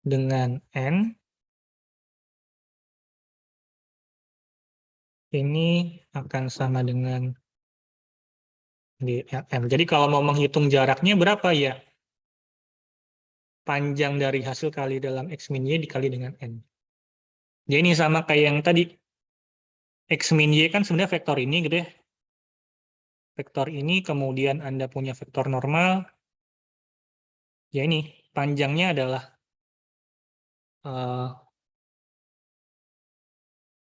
dengan N, ini akan sama dengan DLM. Jadi kalau mau menghitung jaraknya berapa ya? Panjang dari hasil kali dalam X min Y dikali dengan N. Jadi ini sama kayak yang tadi. X min Y kan sebenarnya vektor ini gitu ya. Vektor ini, kemudian Anda punya vektor normal. Ya ini, panjangnya adalah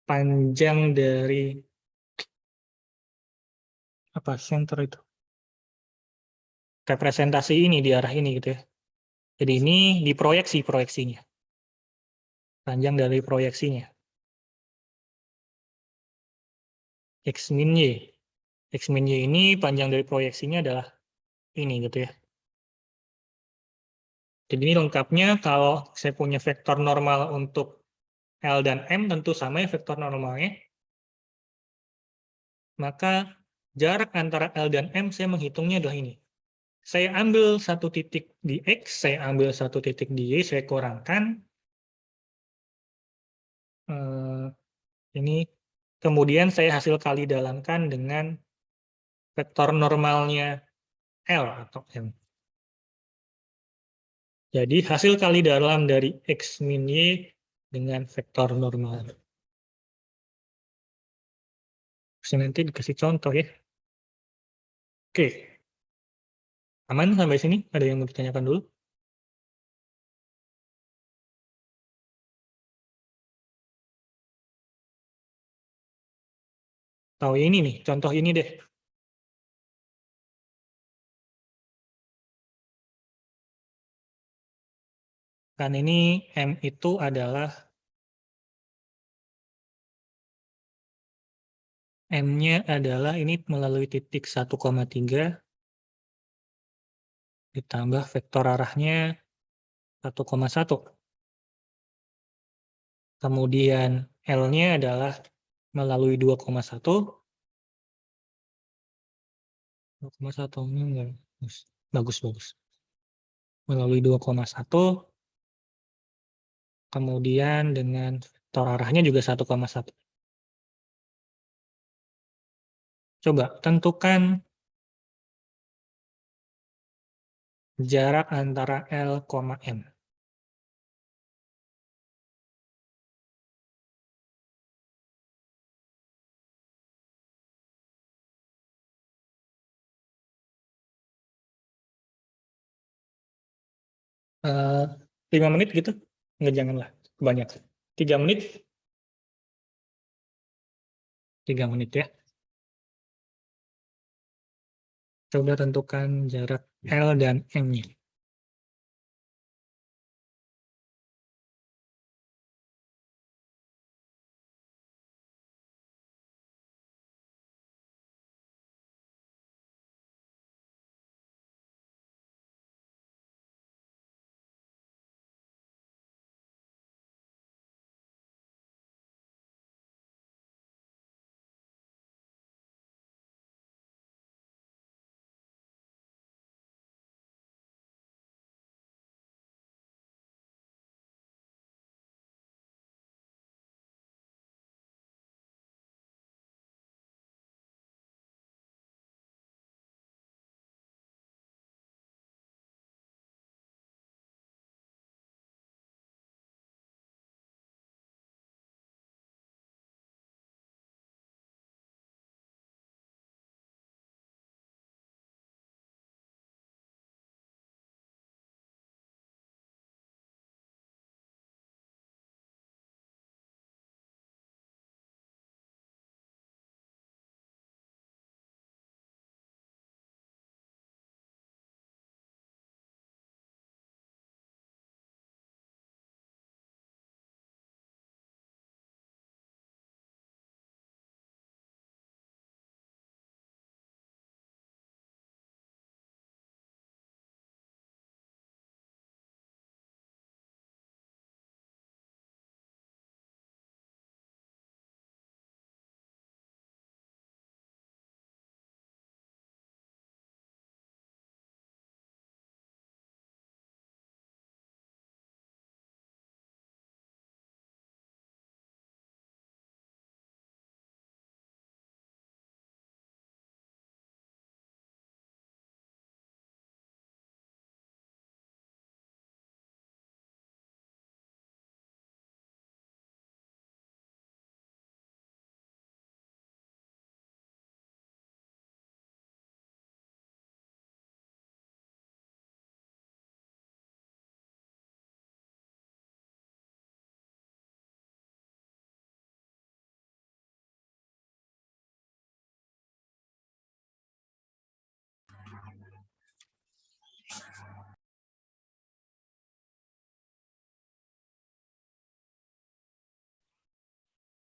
panjang dari apa center itu. Representasi ini di arah ini gitu ya. Jadi ini diproyeksi proyeksinya. Panjang dari proyeksinya. X min Y. X min Y ini panjang dari proyeksinya adalah ini gitu ya. Jadi ini lengkapnya kalau saya punya vektor normal untuk L dan M tentu sama ya vektor normalnya. Maka jarak antara L dan M saya menghitungnya adalah ini. Saya ambil satu titik di X, saya ambil satu titik di Y, saya kurangkan. Ini kemudian saya hasil kali dalamkan dengan vektor normalnya L atau M. Jadi hasil kali dalam dari X min Y dengan vektor normal. Terus nanti dikasih contoh ya. Oke. Aman sampai sini? Ada yang mau ditanyakan dulu? Tahu ini nih, contoh ini deh. Kan ini M itu adalah M-nya adalah ini melalui titik 1,3 ditambah vektor arahnya 1,1. Kemudian L-nya adalah melalui 2,1. 2,1 ini enggak bagus. Melalui 2,1. Kemudian dengan vektor arahnya juga 1,1. Coba tentukan jarak antara L, M. Eh, 5 menit gitu? Enggak, janganlah. Kebanyakan. 3 menit? 3 menit ya. Coba tentukan jarak L dan M-nya.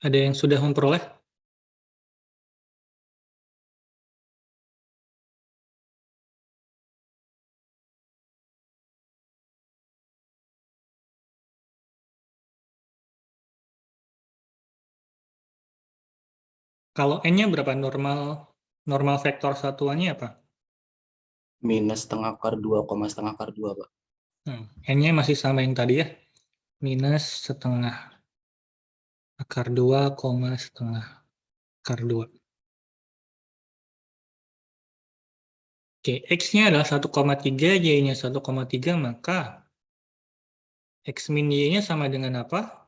Ada yang sudah memperoleh? Kalau N-nya berapa? Normal vektor satuannya apa? Minus setengah akar 2, setengah akar 2, Pak. N-nya masih sama yang tadi ya? Minus setengah akar 2, setengah akar 2. Oke, X-nya adalah 1,3, Y-nya 1,3, maka X min Y-nya sama dengan apa?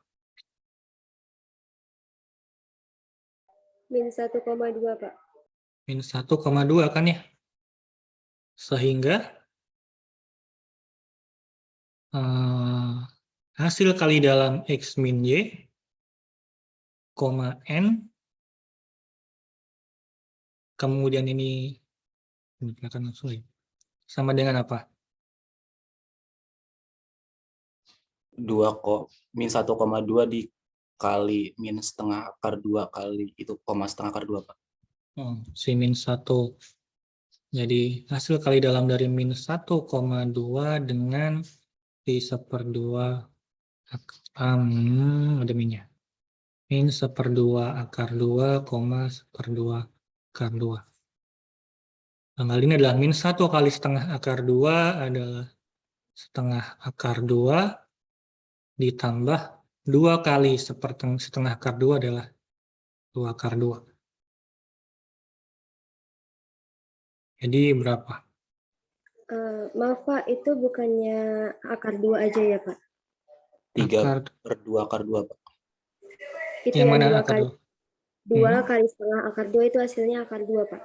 Min 1,2, Pak. Min 1,2 kan ya? Sehingga hasil kali dalam X min Y, N, kemudian ini sama dengan apa? 2, min 1,2 dikali min setengah akar 2 kali itu setengah akar 2, Pak. Si min 1. Jadi hasil kali dalam dari min 1,2 dengan di 1/2 ada minyak. Min 1/2 akar 2, 1/2 akar 2. Nah, ini adalah min 1 kali setengah akar 2 adalah setengah akar 2 ditambah 2 kali setengah akar 2 adalah 2 akar 2. Jadi berapa? Maaf Pak, itu bukannya akar 2 aja ya Pak? 3/2 akar 2, Pak. Itu Yang yang mana 2 akar kali, 2? 2 kali setengah akar 2 itu hasilnya akar 2 Pak.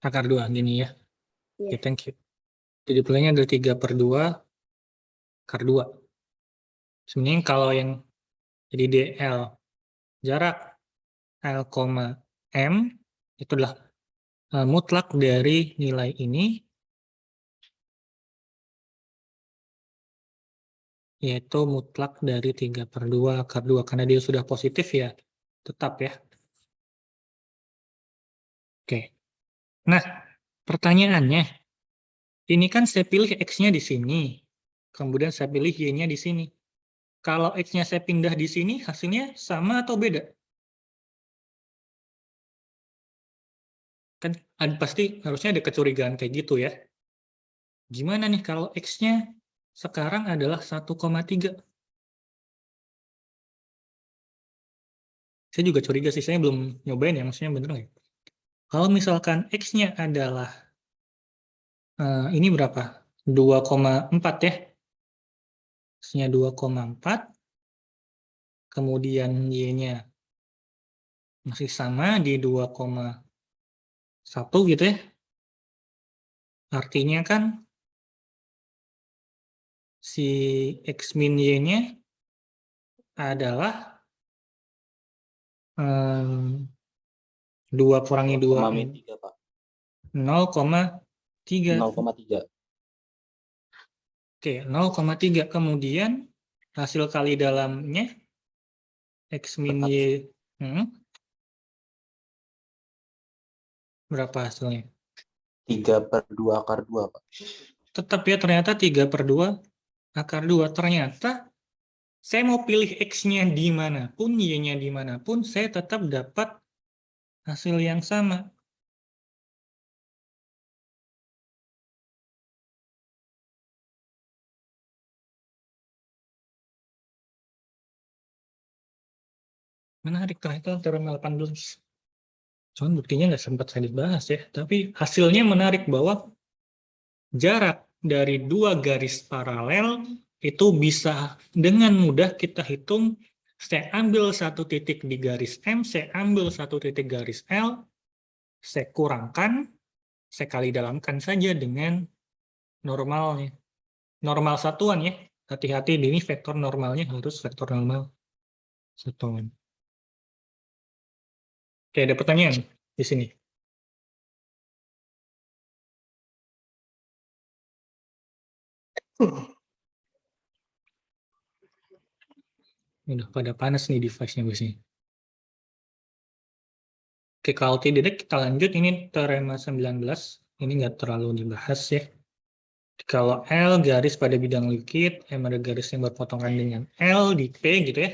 Akar 2, gini ya. Iya. Oke, thank you. Jadi pulangnya ada 3/2 akar 2. Sebenarnya kalau yang jadi DL jarak L, M itu adalah mutlak dari nilai ini, yaitu mutlak dari 3/2 akar 2. Karena dia sudah positif ya, tetap ya. Oke. Nah, pertanyaannya, ini kan saya pilih X-nya di sini, kemudian saya pilih Y-nya di sini. Kalau X-nya saya pindah di sini, hasilnya sama atau beda? Kan pasti harusnya ada kecurigaan kayak gitu ya. Gimana nih kalau X-nya sekarang adalah 1,3? Saya juga curiga sih, saya belum nyobain ya, maksudnya bener nggak? Kalau misalkan X-nya adalah, ini berapa? 2,4 ya. X-nya 2,4, kemudian Y-nya masih sama di 2,1 gitu ya. Artinya kan si X min Y-nya adalah 2 kurangi 2, 0,3, Pak. 0,3. 0,3. Oke, 0,3. Kemudian hasil kali dalamnya X min Tetap Y, berapa hasilnya? 3/2 akar 2, Pak. Tetap ya, ternyata 3/2 akar 2. Ternyata saya mau pilih X-nya dimanapun, Y-nya dimanapun, saya tetap dapat hasil yang sama. Menarik, ternyata teorema 18. Cuman buktinya nggak sempat saya dibahas ya. Tapi hasilnya menarik bahwa jarak dari 2 garis paralel itu bisa dengan mudah kita hitung. Saya ambil 1 titik di garis M, saya ambil 1 titik garis L, saya kurangkan, saya kali dalamkan saja dengan normalnya. Normal satuan ya. Hati-hati, ini vektor normalnya harus vektor normal satuan. Oke, ada pertanyaan di sini. Ini udah pada panas nih device-nya biasanya. Oke, kalau tidak kita lanjut. Ini teorema 19. Ini nggak terlalu dibahas ya. Kalau L garis pada bidang liquid, M ada garis yang berpotongan dengan L di P gitu ya.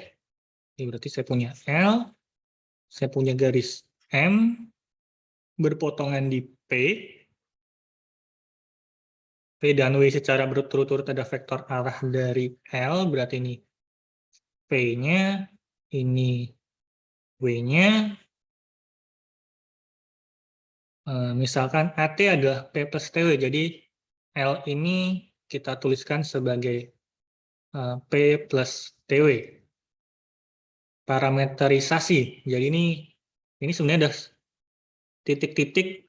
Ini berarti saya punya L, saya punya garis M berpotongan di P. P dan W secara berturut-turut ada vektor arah dari L, berarti ini P-nya, ini W-nya. Misalkan AT adalah P plus TW, jadi L ini kita tuliskan sebagai P plus TW. Parameterisasi, jadi ini sebenarnya ada titik-titik,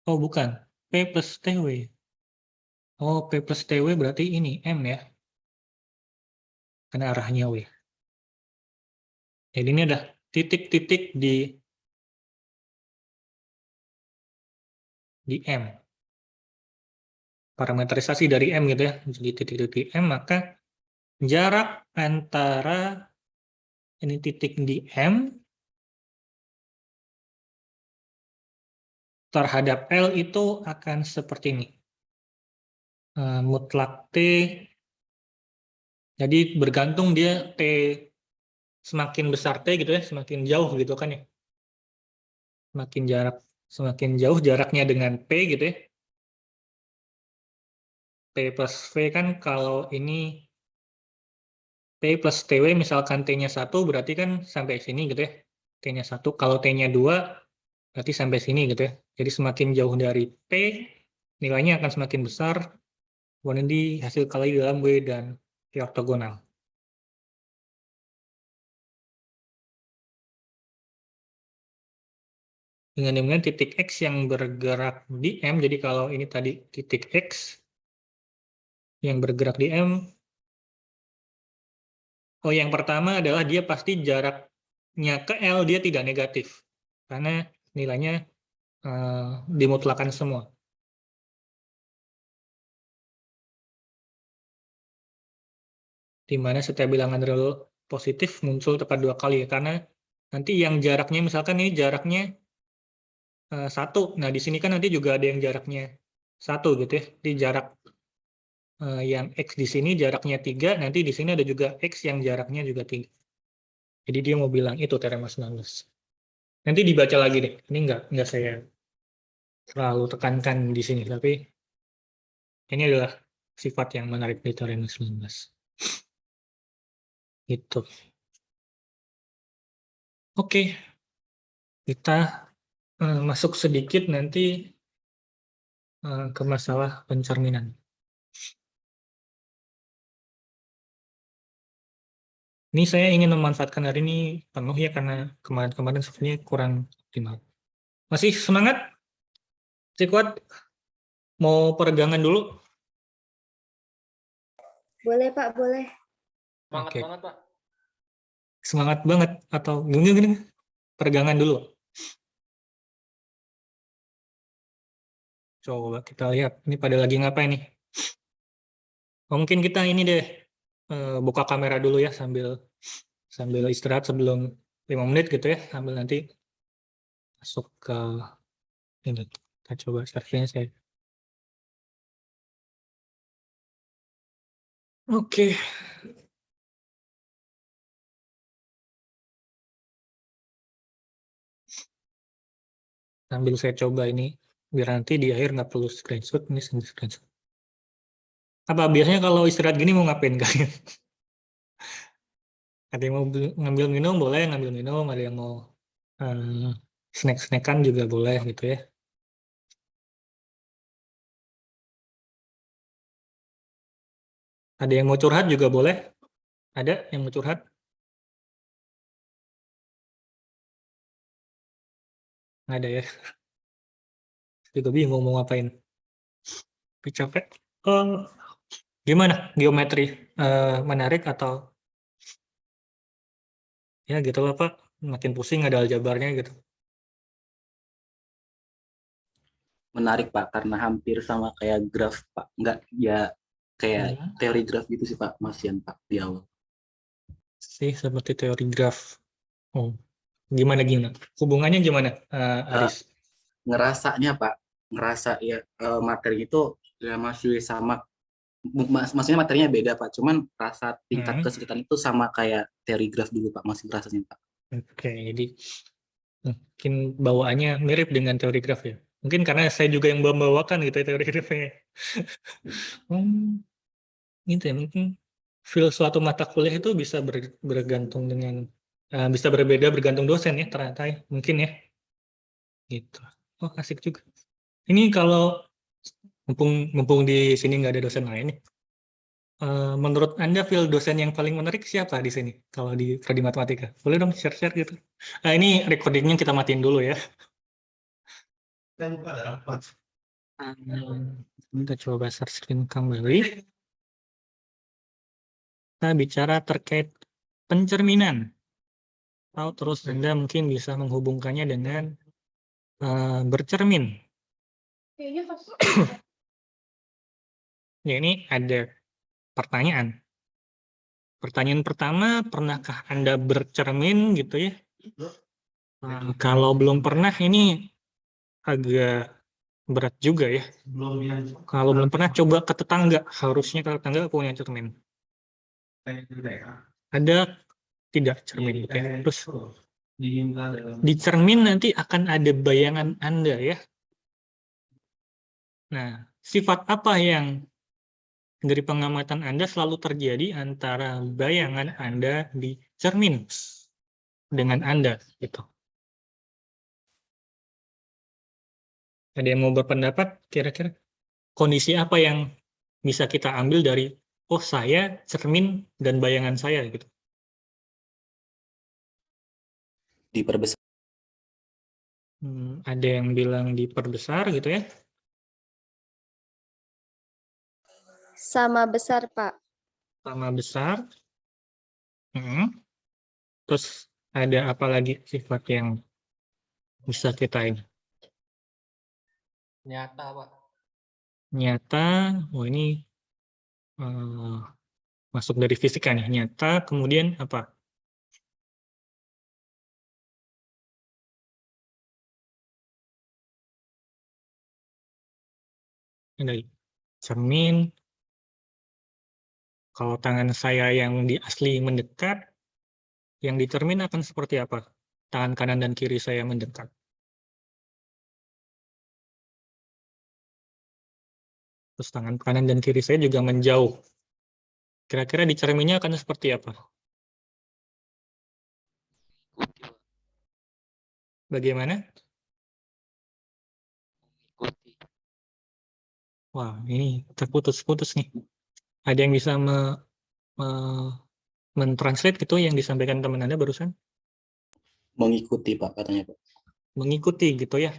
oh bukan, P plus TW. Oh, P plus TW berarti ini M ya, karena arahnya W. Jadi ini ada titik-titik di M. Parameterisasi dari M gitu ya, jadi titik-titik di M, maka jarak antara ini titik di M terhadap L itu akan seperti ini. mutlak T. Jadi bergantung dia T semakin besar T gitu ya, semakin jauh gitu kan ya. Semakin jauh jaraknya dengan P gitu ya. P plus V kan kalau ini P plus TW misalkan T-nya 1 berarti kan sampai sini gitu ya. T-nya 1. Kalau T-nya 2 berarti sampai sini gitu ya. Jadi semakin jauh dari P, nilainya akan semakin besar. Kemudian hasil kali dalam W dan T ortogonal. Dengan demikian titik X yang bergerak di M, jadi kalau ini tadi titik X yang bergerak di M, yang pertama adalah dia pasti jaraknya ke L dia tidak negatif, karena nilainya dimutlakan semua. Di mana setiap bilangan real positif muncul tepat 2 kali, karena nanti yang jaraknya, misalkan ini jaraknya 1, nah di sini kan nanti juga ada yang jaraknya 1 gitu ya, di jarak yang X di sini jaraknya 3, nanti di sini ada juga X yang jaraknya juga 3. Jadi dia mau bilang itu teorema 19. Nanti dibaca lagi deh, ini nggak saya terlalu tekankan di sini, tapi ini adalah sifat yang menarik di teorema 19. Gitu. Oke, kita masuk sedikit nanti ke masalah pencerminan. Ini saya ingin memanfaatkan hari ini penuh ya, karena kemarin-kemarin sebenarnya kurang optimal. Masih semangat? Masih kuat? Mau peregangan dulu? Boleh Pak, boleh. Semangat Oke. banget, Pak. Semangat banget atau gini peregangan dulu? Coba kita lihat, ini pada lagi ngapain nih? Mungkin kita ini deh, buka kamera dulu ya, sambil istirahat sebelum 5 menit gitu ya, sambil nanti masuk ke ini. Kita coba share-nya saya. Oke. Sambil saya coba ini, biar nanti di akhir nggak perlu screenshot, ini sambil screenshot. Apa biasanya kalau istirahat gini mau ngapain kalian? Ada yang mau ngambil minum boleh, ngambil minum, ada yang mau snack-snackan juga boleh gitu ya. Ada yang mau curhat juga boleh. Ada yang mau curhat? Nggak ada ya. Juga bingung mau ngapain. Tapi capek. Gimana? Geometri menarik atau ya gitu lah Pak. Makin pusing ada aljabarnya gitu. Menarik Pak, karena hampir sama kayak graf Pak. Enggak, ya kayak teori graf gitu sih Pak, Mas Yan Pak di awal. Sih seperti teori graf. Gimana? Hubungannya gimana, Aris? Ngerasanya Pak, ngerasa ya materi itu ya masih sama. Maksudnya materinya beda Pak, cuman rasa tingkat kesulitan itu sama kayak teori graf dulu Pak, masih rasanya Pak. Oke, jadi mungkin bawaannya mirip dengan teori graf ya. Mungkin karena saya juga yang membawakan gitu ya teori grafnya. Gitu ya, mungkin suatu mata kuliah itu bisa bergantung dengan bisa berbeda bergantung dosen ya ternyata ya. Mungkin ya. Gitu. Oh, asik juga. Ini kalau mumpung di sini nggak ada dosen lain nih. Menurut Anda dosen yang paling menarik siapa di sini kalau di prodi matematika? Boleh dong share-share gitu. Ini recordingnya kita matiin dulu ya. Kita coba share screen kembali. Kita bicara terkait pencerminan. Atau terus Anda mungkin bisa menghubungkannya dengan bercermin. Ya, ini ada pertanyaan. Pertanyaan pertama, pernahkah Anda bercermin gitu ya? Kalau belum pernah, ini agak Berat juga ya. Kalau belum pernah, coba ke tetangga. Harusnya ke tetangga punya cermin. Ada tidak cermin? Oke. Terus di cermin nanti akan ada bayangan Anda ya. Nah, sifat apa yang dari pengamatan Anda selalu terjadi antara bayangan Anda di cermin dengan Anda gitu. Ada yang mau berpendapat kira-kira kondisi apa yang bisa kita ambil dari oh saya cermin dan bayangan saya gitu. Diperbesar. Ada yang bilang diperbesar gitu ya. Sama besar, Pak. Sama besar. Terus ada apa lagi sifat yang bisa kita ini? Nyata, Pak. Nyata, oh ini masuk dari fisika nih. Nyata, kemudian apa? Dari cermin. Kalau tangan saya yang di asli mendekat, yang di cermin akan seperti apa? Tangan kanan dan kiri saya mendekat. Terus tangan kanan dan kiri saya juga menjauh. Kira-kira di cerminnya akan seperti apa? Bagaimana? Wah, ini terputus-putus nih. Ada yang bisa mentranslate gitu yang disampaikan teman Anda barusan? Mengikuti Pak katanya Pak. Mengikuti gitu ya.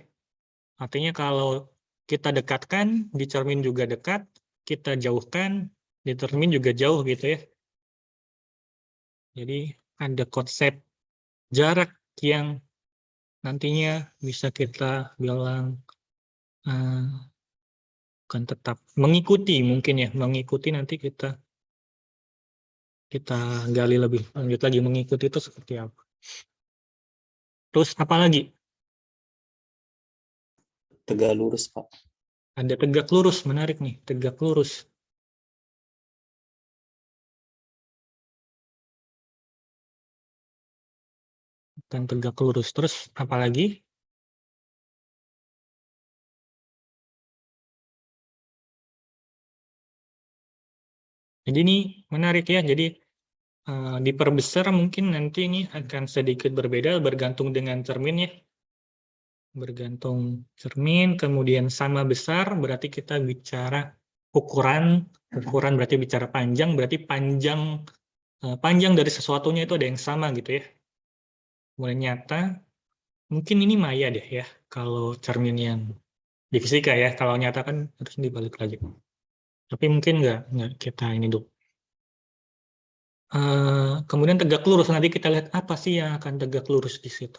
Artinya kalau kita dekatkan, di cermin juga dekat, kita jauhkan, di cermin juga jauh gitu ya. Jadi ada konsep jarak yang nantinya bisa kita bilang kan tetap mengikuti mungkin ya, mengikuti nanti kita gali lebih lanjut lagi mengikuti itu seperti apa. Terus apa lagi? Tegak lurus Pak. Ada tegak lurus, menarik nih, tegak lurus. Dan tegak lurus. Terus apa lagi? Jadi ini menarik ya. Jadi diperbesar mungkin nanti ini akan sedikit berbeda bergantung dengan cermin ya. Bergantung cermin, kemudian sama besar berarti kita bicara ukuran berarti bicara panjang, berarti panjang dari sesuatunya itu ada yang sama gitu ya. Mulai nyata, mungkin ini maya deh ya, kalau cermin yang di fisika ya, kalau nyata kan harus dibalik lagi. Tapi mungkin nggak kita ini dulu. Kemudian tegak lurus, nanti kita lihat apa sih yang akan tegak lurus di situ.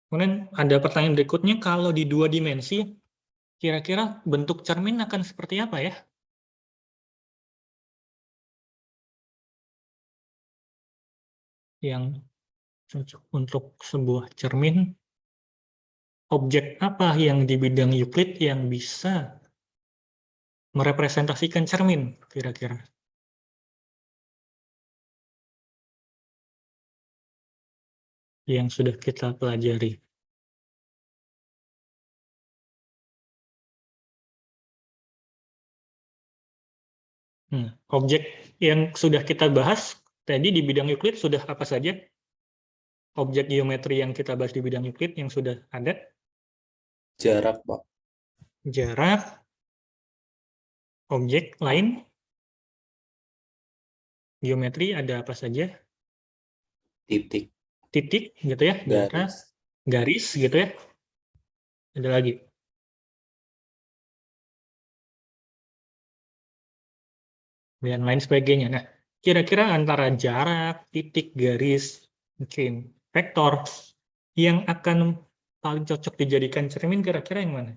Kemudian ada pertanyaan berikutnya, kalau di 2 dimensi, kira-kira bentuk cermin akan seperti apa ya? Yang cocok untuk sebuah cermin, objek apa yang di bidang Euclid yang bisa merepresentasikan cermin, kira-kira? Yang sudah kita pelajari. Objek yang sudah kita bahas tadi di bidang Euclid sudah apa saja? Objek geometri yang kita bahas di bidang Euclid yang sudah ada? Jarak Pak. Jarak, objek lain, geometri ada apa saja? Titik. Titik gitu ya, jarak, garis gitu ya. Ada lagi. Dan lain sebagainya. Nah, kira-kira antara jarak, titik, garis, mungkin vektor, yang akan paling cocok dijadikan cermin kira-kira yang mana?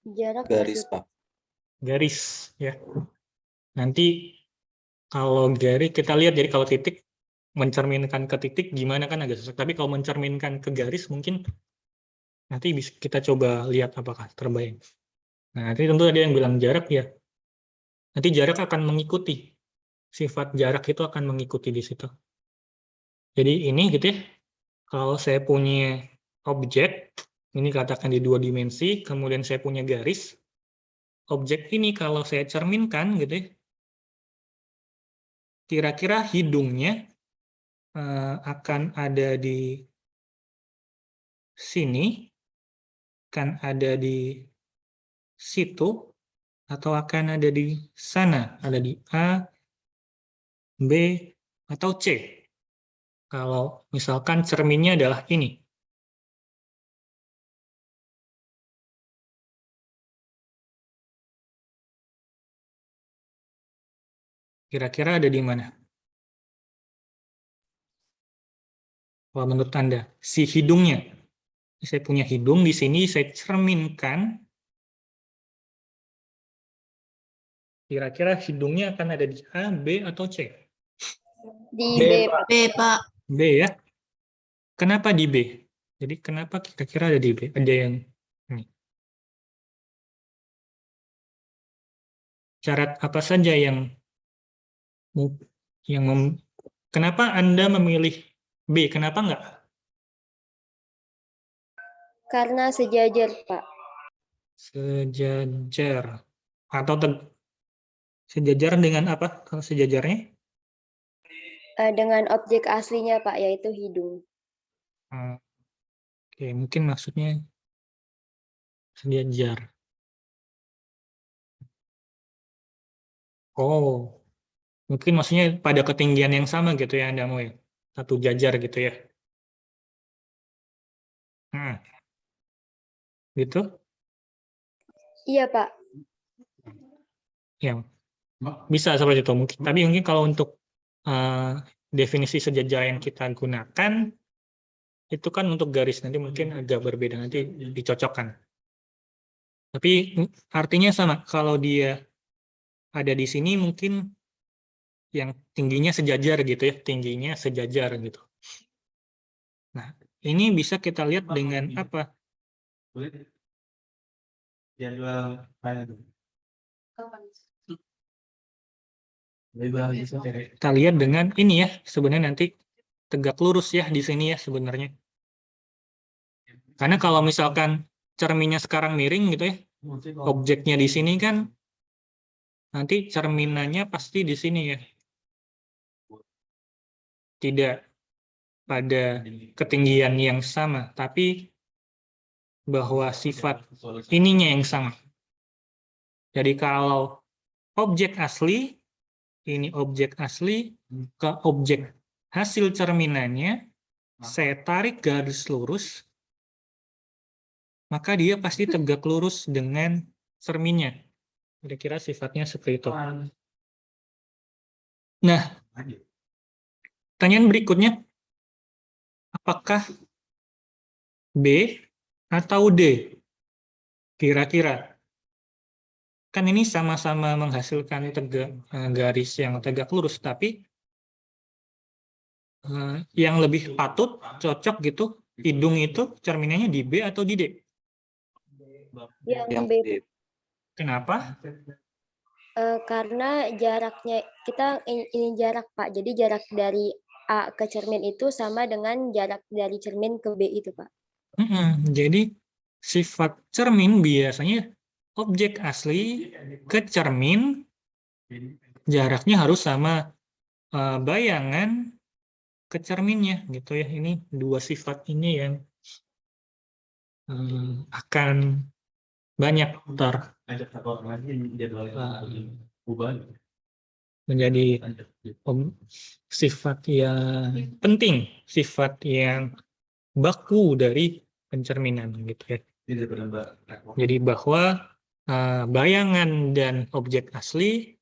Jarak Garis masih. Pak. Garis ya. Nanti kalau garis kita lihat, jadi kalau titik mencerminkan ke titik gimana kan agak susah. Tapi kalau mencerminkan ke garis mungkin nanti bisa kita coba lihat apakah terbayang. Nah, nanti tentu ada yang bilang jarak ya. Nanti jarak akan mengikuti. Sifat jarak itu akan mengikuti di situ. Jadi ini gitu ya. Kalau saya punya objek, ini katakan di 2 dimensi, kemudian saya punya garis. Objek ini kalau saya cerminkan gitu ya, kira-kira hidungnya akan ada di sini, akan ada di situ, atau akan ada di sana, ada di A, B, atau C. Kalau misalkan cerminnya adalah ini. Kira-kira ada di mana? Kalau menurut Anda, si hidungnya. Saya punya hidung di sini, saya cerminkan. Kira-kira hidungnya akan ada di A, B, atau C? Di B, B, B, Pak. B ya. Kenapa di B? Jadi kenapa kira-kira ada di B? Ada yang ini. Syarat apa saja yang kenapa Anda memilih B? Kenapa enggak? karena sejajar, Pak. Sejajar. Atau sejajar dengan apa kalau sejajarnya? Dengan objek aslinya, Pak, yaitu hidung. Oke, mungkin maksudnya sejajar. Oh, mungkin maksudnya pada ketinggian yang sama gitu ya Anda mau ya? Satu jajar gitu ya? Gitu? Iya, Pak. Ya, bisa seperti itu. Mungkin, tapi mungkin kalau untuk definisi sejajar yang kita gunakan, itu kan untuk garis, nanti mungkin agak berbeda, nanti dicocokkan. Tapi artinya sama, kalau dia ada di sini mungkin yang tingginya sejajar gitu ya, tingginya sejajar gitu. Nah, ini bisa kita lihat dengan apa? Kita lihat dengan ini ya, sebenarnya nanti tegak lurus ya di sini ya sebenarnya. Karena kalau misalkan cerminnya sekarang miring gitu ya, objeknya di sini kan nanti cerminannya pasti di sini ya. Tidak pada ketinggian yang sama, tapi bahwa sifat ininya yang sama. Jadi kalau objek asli, ini objek asli, ke objek hasil cerminannya, saya tarik garis lurus, maka dia pasti tegak lurus dengan cerminnya. Kira-kira sifatnya seperti itu. Nah, pertanyaan berikutnya, apakah B atau D? Kira-kira. Kan ini sama-sama menghasilkan garis yang tegak lurus, tapi yang lebih patut, cocok gitu, hidung itu cerminannya di B atau di D? Yang B, Kenapa? karena jaraknya, kita ini jarak, Pak. Jadi jarak dari A ke cermin itu sama dengan jarak dari cermin ke B itu, Pak. Jadi sifat cermin biasanya objek asli ke cermin jaraknya harus sama bayangan ke cerminnya gitu ya. Ini dua sifat ini yang akan banyak menjadi sifat yang penting, sifat yang baku dari pencerminan gitu ya. Jadi bahwa bayangan dan objek asli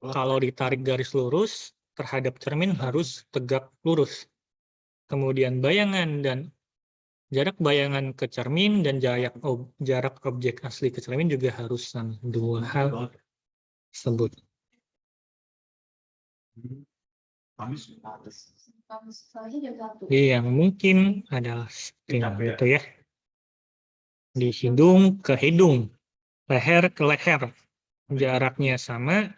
kalau ditarik garis lurus terhadap cermin harus tegak lurus. Kemudian bayangan dan jarak bayangan ke cermin dan jarak objek asli ke cermin juga harus sama. Dua hal tersebut. Yang mungkin adalah gitu ya. Di hidung ke hidung, leher ke leher, jaraknya sama,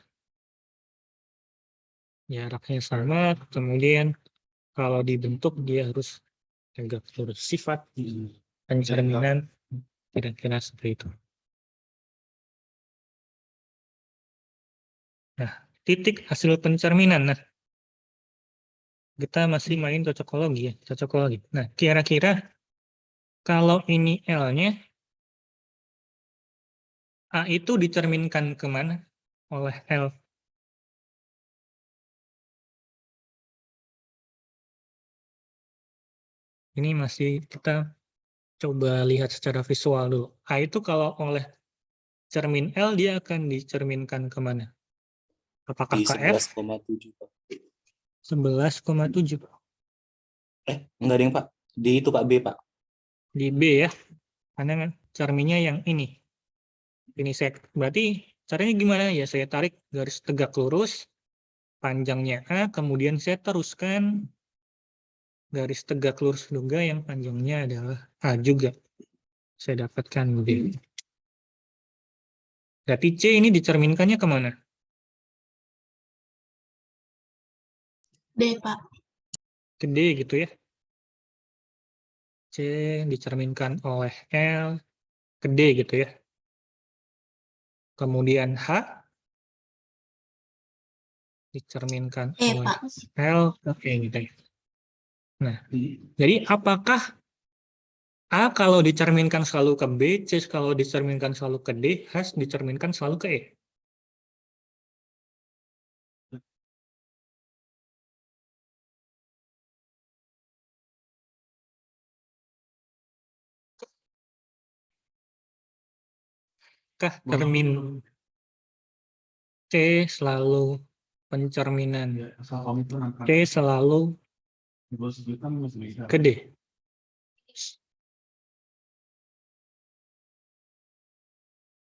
kemudian kalau dibentuk dia harus tegak lurus. Sifat pencerminan kira-kira seperti itu. Nah, titik hasil pencerminan. Nah, kita masih main cocokologi ya, cocokologi. Nah, kira-kira kalau ini L-nya, A itu dicerminkan kemana oleh L? Ini masih kita coba lihat secara visual dulu. A itu kalau oleh cermin L, dia akan dicerminkan kemana? Apakah Di KF? 11,7 Pak. 11,7. Enggak ada yang Pak. Di itu Pak, B Pak. Di B ya. Karena kan cerminnya yang ini. Ini saya, berarti caranya gimana ya? Saya tarik garis tegak lurus, panjangnya A, kemudian saya teruskan garis tegak lurus juga yang panjangnya adalah A juga. Saya dapatkan B. Berarti C ini dicerminkannya kemana? D, Pak. Ke D gitu ya. C dicerminkan oleh L ke D gitu ya. Kemudian H dicerminkan E, oleh Pak. L ke E gitu ya. Nah, jadi apakah A kalau dicerminkan selalu ke B, C kalau dicerminkan selalu ke D, H dicerminkan selalu ke E? Kah cermin C selalu pencerminan C selalu ke D?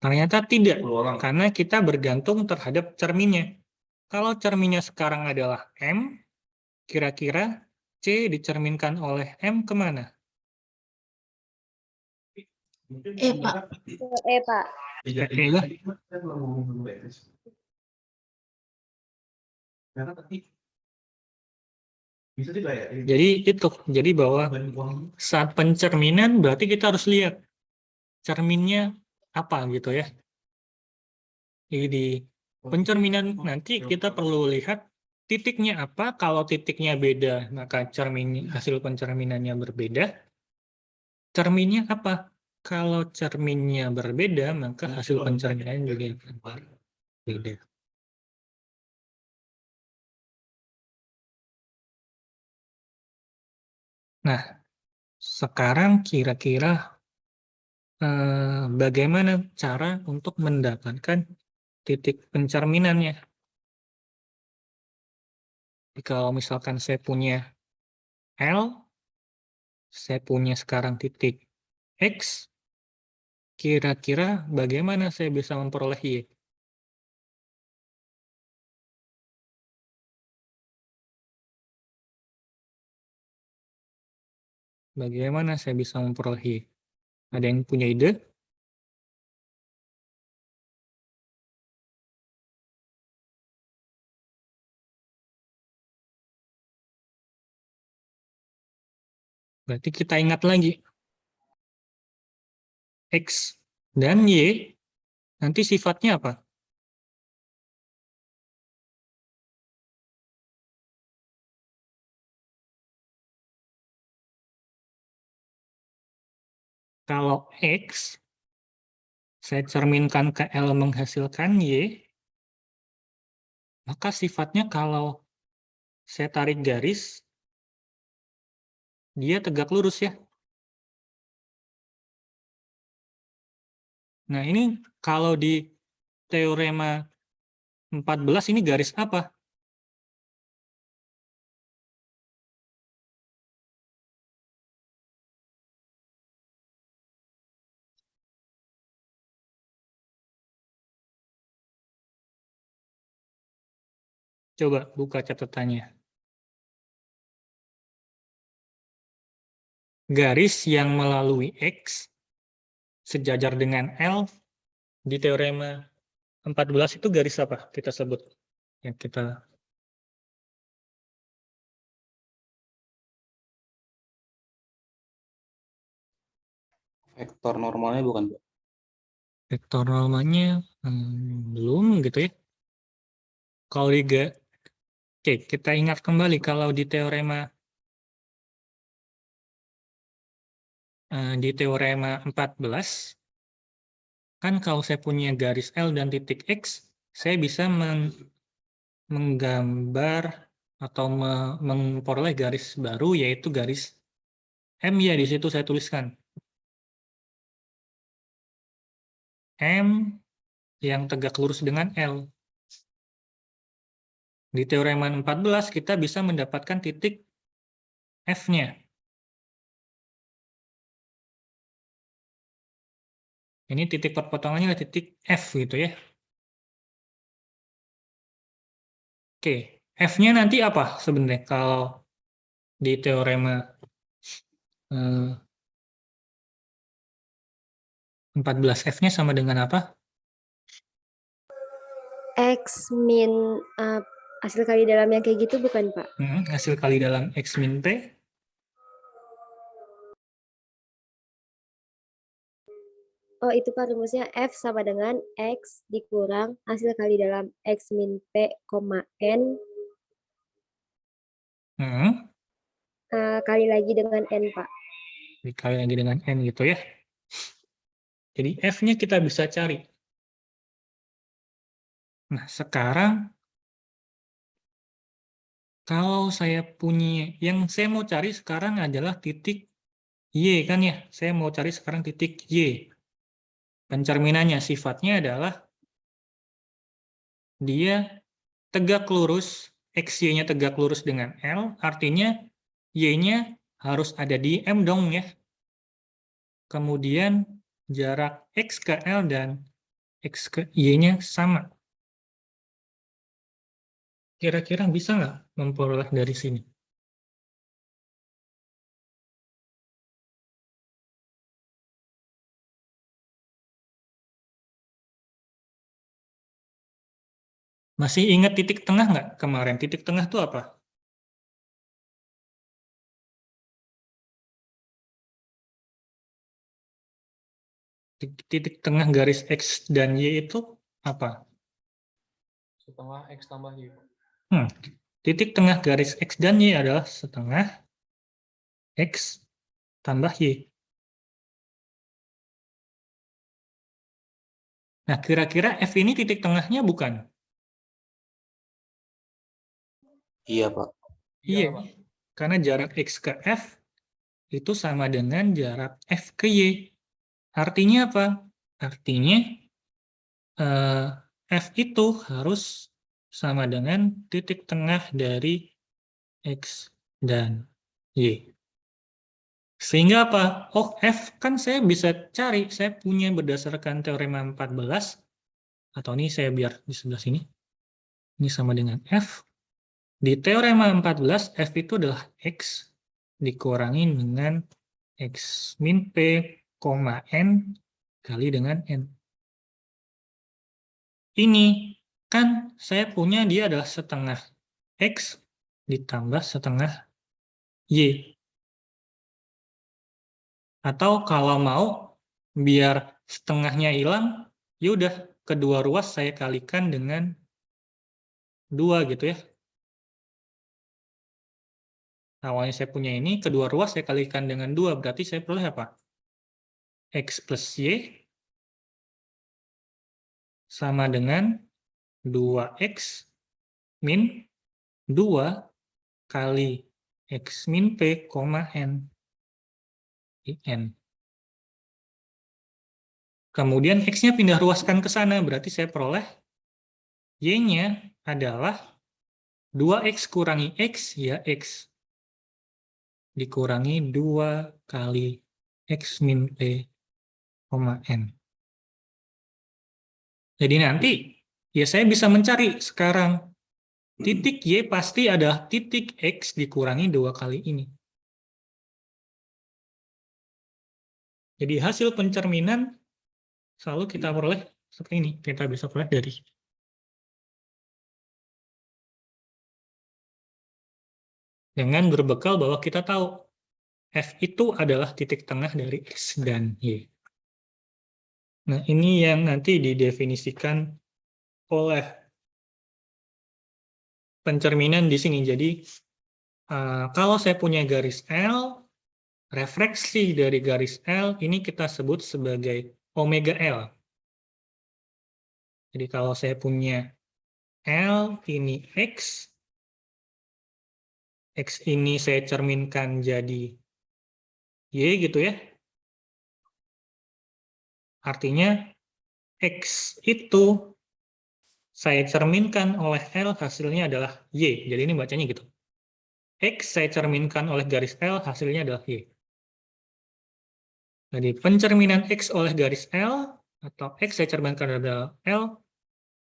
Ternyata tidak, karena kita bergantung terhadap cerminnya. Kalau cerminnya sekarang adalah M, kira-kira C dicerminkan oleh M kemana? E, Pak. Pak. Ke E lah. Jadi itu, jadi bahwa saat pencerminan berarti kita harus lihat cerminnya apa gitu ya. Jadi di pencerminan nanti kita perlu lihat titiknya apa. Kalau titiknya beda, maka hasil pencerminannya berbeda. Cerminnya apa? Kalau cerminnya berbeda, maka hasil pencerminannya juga akan berbeda. Nah, sekarang kira-kira bagaimana cara untuk mendapatkan titik pencerminannya? Jadi kalau misalkan saya punya L, saya punya sekarang titik X, kira-kira bagaimana saya bisa memperoleh Y? Bagaimana saya bisa memperoleh Y? Ada yang punya ide? Berarti kita ingat lagi. X dan Y, nanti sifatnya apa? Kalau X, saya cerminkan ke L menghasilkan Y, maka sifatnya kalau saya tarik garis, dia tegak lurus ya. Nah ini kalau di teorema 14 ini garis apa? Coba buka catatannya. garis yang melalui X sejajar dengan L di teorema 14 itu garis apa kita sebut? Yang kita Vektor normalnya bukan, Pak? vektor normalnya belum gitu ya. Kalau oke, kita ingat kembali kalau di teorema 14 kan kalau saya punya garis L dan titik X, saya bisa menggambar atau memperoleh garis baru yaitu garis M ya, di situ saya tuliskan M yang tegak lurus dengan L. Di teorema 14 kita bisa mendapatkan titik F-nya. Ini titik perpotongannya adalah titik F gitu ya. Oke, F-nya nanti apa sebenarnya kalau di teorema 14 F-nya sama dengan apa? X min hasil kali dalam yang kayak gitu bukan, Pak? Hasil kali dalam X min P. Oh, itu Pak rumusnya F sama dengan X dikurang hasil kali dalam X min P, N kali lagi dengan N, Pak. Dikali lagi dengan N gitu ya. Jadi F-nya kita bisa cari. Nah, sekarang kalau saya punya, yang saya mau cari sekarang adalah titik Y kan ya. Saya mau cari sekarang titik Y. Pencerminannya sifatnya adalah dia tegak lurus, XY-nya tegak lurus dengan L, artinya Y-nya harus ada di M dong ya. Kemudian jarak X ke L dan X ke Y-nya sama. Kira-kira bisa nggak memperoleh dari sini? Masih ingat titik tengah nggak kemarin? Titik tengah itu apa? Titik tengah garis X dan Y itu apa? Setengah X tambah Y. Titik tengah garis X dan Y adalah setengah X tambah Y. Nah, kira-kira F ini titik tengahnya bukan? Iya, Pak. Iya, karena jarak X ke F itu sama dengan jarak F ke Y. Artinya apa? Artinya F itu harus sama dengan titik tengah dari X dan Y. Sehingga apa? Oh, F kan saya bisa cari. Saya punya berdasarkan teorema 14. Atau ini saya biar di sebelah sini. Ini sama dengan F. Di teorema 14, F itu adalah X dikurangi dengan X min P, N kali dengan N. Ini kan saya punya dia adalah setengah X ditambah setengah Y. Atau kalau mau biar setengahnya hilang, ya udah kedua ruas saya kalikan dengan 2 gitu ya. Awalnya saya punya ini, kedua ruas saya kalikan dengan 2, berarti saya peroleh apa? X plus Y sama dengan 2X min 2 kali X min P, N. N. Kemudian X-nya pindah ruaskan ke sana, berarti saya peroleh Y-nya adalah 2X kurangi X, ya X. Dikurangi 2 kali X min P, N. Jadi nanti, ya saya bisa mencari sekarang. Titik Y pasti adalah titik X dikurangi 2 kali ini. Jadi hasil pencerminan selalu kita peroleh seperti ini. Kita bisa peroleh dari dengan berbekal bahwa kita tahu F itu adalah titik tengah dari X dan Y. Nah, ini yang nanti didefinisikan oleh pencerminan di sini. Jadi, kalau saya punya garis L, refleksi dari garis L ini kita sebut sebagai omega L. Jadi, kalau saya punya L ini X ini saya cerminkan jadi Y gitu ya. Artinya X itu saya cerminkan oleh L hasilnya adalah Y. Jadi ini bacanya gitu. X saya cerminkan oleh garis L hasilnya adalah Y. Jadi pencerminan X oleh garis L atau X saya cerminkan adalah L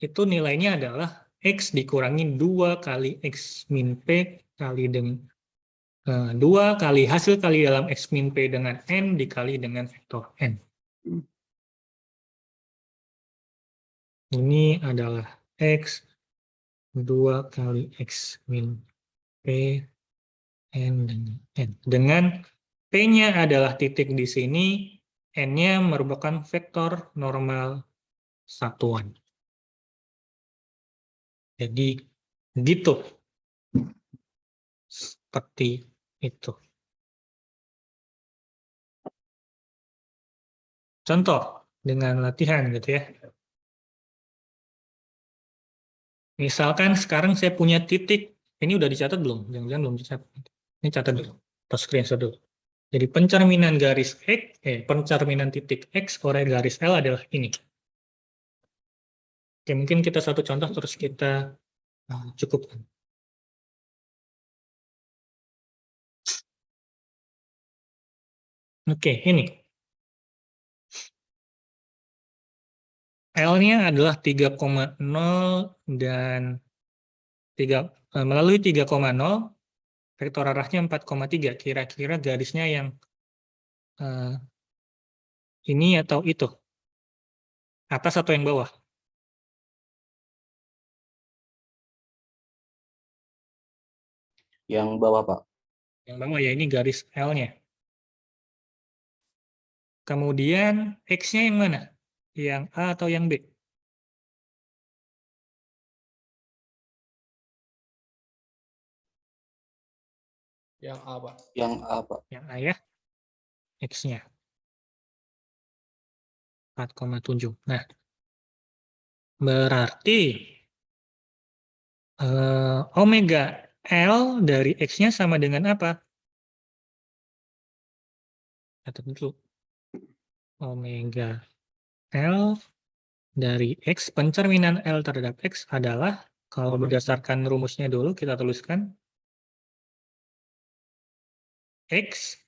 itu nilainya adalah X dikurangi 2 kali X min P kali dengan 2 kali hasil kali dalam X min P dengan N dikali dengan vektor N. Ini adalah X 2 kali X min P N dengan N. Dengan P-nya adalah titik di sini, N-nya merupakan vektor normal satuan. Jadi, gitu. Seperti itu. Contoh, dengan latihan gitu ya. Misalkan sekarang saya punya titik, ini udah dicatat belum? Jangan-jangan belum dicatat. Ini catat dulu, atau screenshot dulu. Jadi pencerminan garis X, pencerminan titik X oleh garis L adalah ini. Oke, mungkin kita satu contoh terus kita cukupkan. Oke, ini. L-nya adalah 3,0 dan melalui 3,0, vektor arahnya 4,3. Kira-kira garisnya yang ini atau itu? Atas atau yang bawah? Yang bawah, Pak. Yang bawah ya, ini garis L-nya. Kemudian X-nya yang mana? Yang A atau yang B? Yang A, Pak. Yang A, Pak. Yang A ya. X-nya 4,7. Nah, berarti omega L dari X-nya sama dengan apa? Catat dulu. Omega L dari X, pencerminan L terhadap X adalah, kalau berdasarkan rumusnya dulu, kita tuliskan X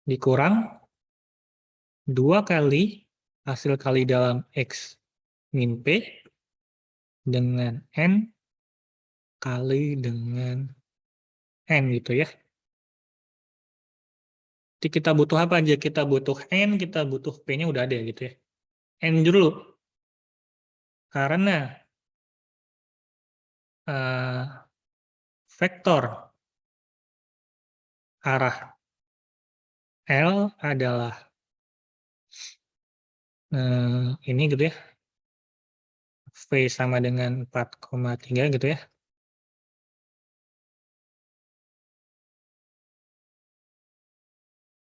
dikurang 2 kali hasil kali dalam X min P dengan N kali dengan N gitu ya. Jadi kita butuh apa aja? Kita butuh N, kita butuh P-nya udah ada gitu ya. N dulu. Karena vektor arah L adalah ini gitu ya. V sama dengan 4,3 gitu ya.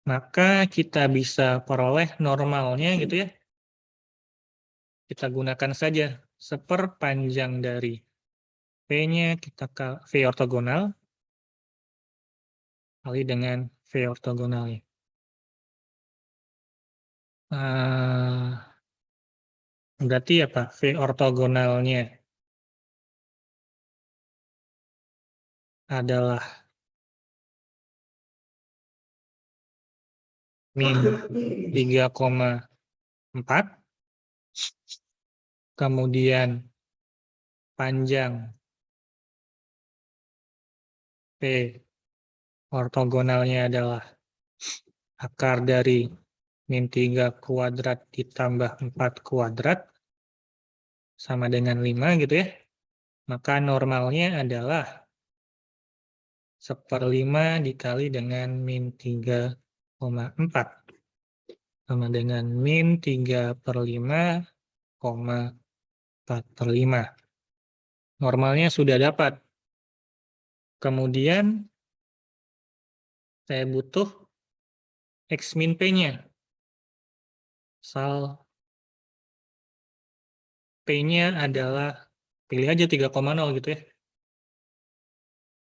Maka kita bisa peroleh normalnya gitu ya. Kita gunakan saja seperpanjang dari V-nya kita V ortogonal kali dengan V ortogonalnya. Berarti apa? V ortogonalnya adalah min 3,4. Kemudian panjang P ortogonalnya adalah akar dari min 3 kuadrat ditambah 4 kuadrat sama dengan 5 gitu ya. Maka normalnya adalah 1/5 dikali dengan min 3,4 sama dengan min 3/5, 4/5. Normalnya sudah dapat. Kemudian saya butuh X min P-nya. Asal P-nya adalah, pilih aja 3,0 gitu ya.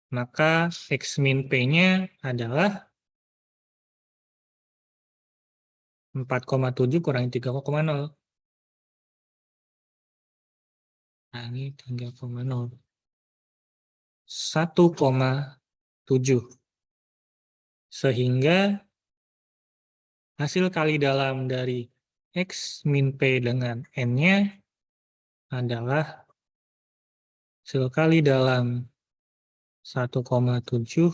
Maka X min P-nya adalah 4,7 kurangi 3,0. Nah, ini 3,0. 1,7. Sehingga hasil kali dalam dari X min P dengan N-nya adalah hasil kali dalam 1,7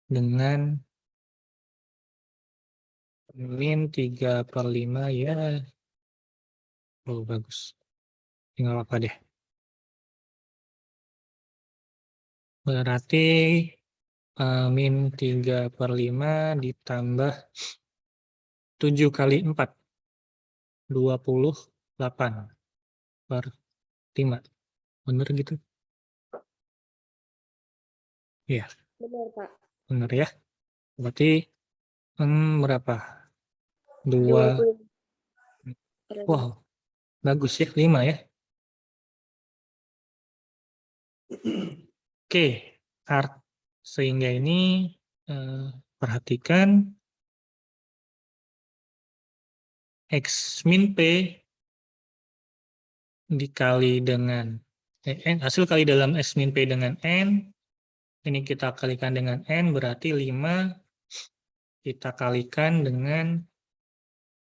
dengan min 3/5 ya. Oh, bagus. Tinggal apa deh. Berarti min 3/5 ditambah 7 kali 4. 28/5. Bener gitu? Iya, Benar, Pak. bener ya. Berarti berapa? 2. 20. Wow, bagus ya, 5 ya. Oke, sehingga ini perhatikan X min P dikali dengan hasil kali dalam X min P dengan N, ini kita kalikan dengan N, berarti 5 kita kalikan dengan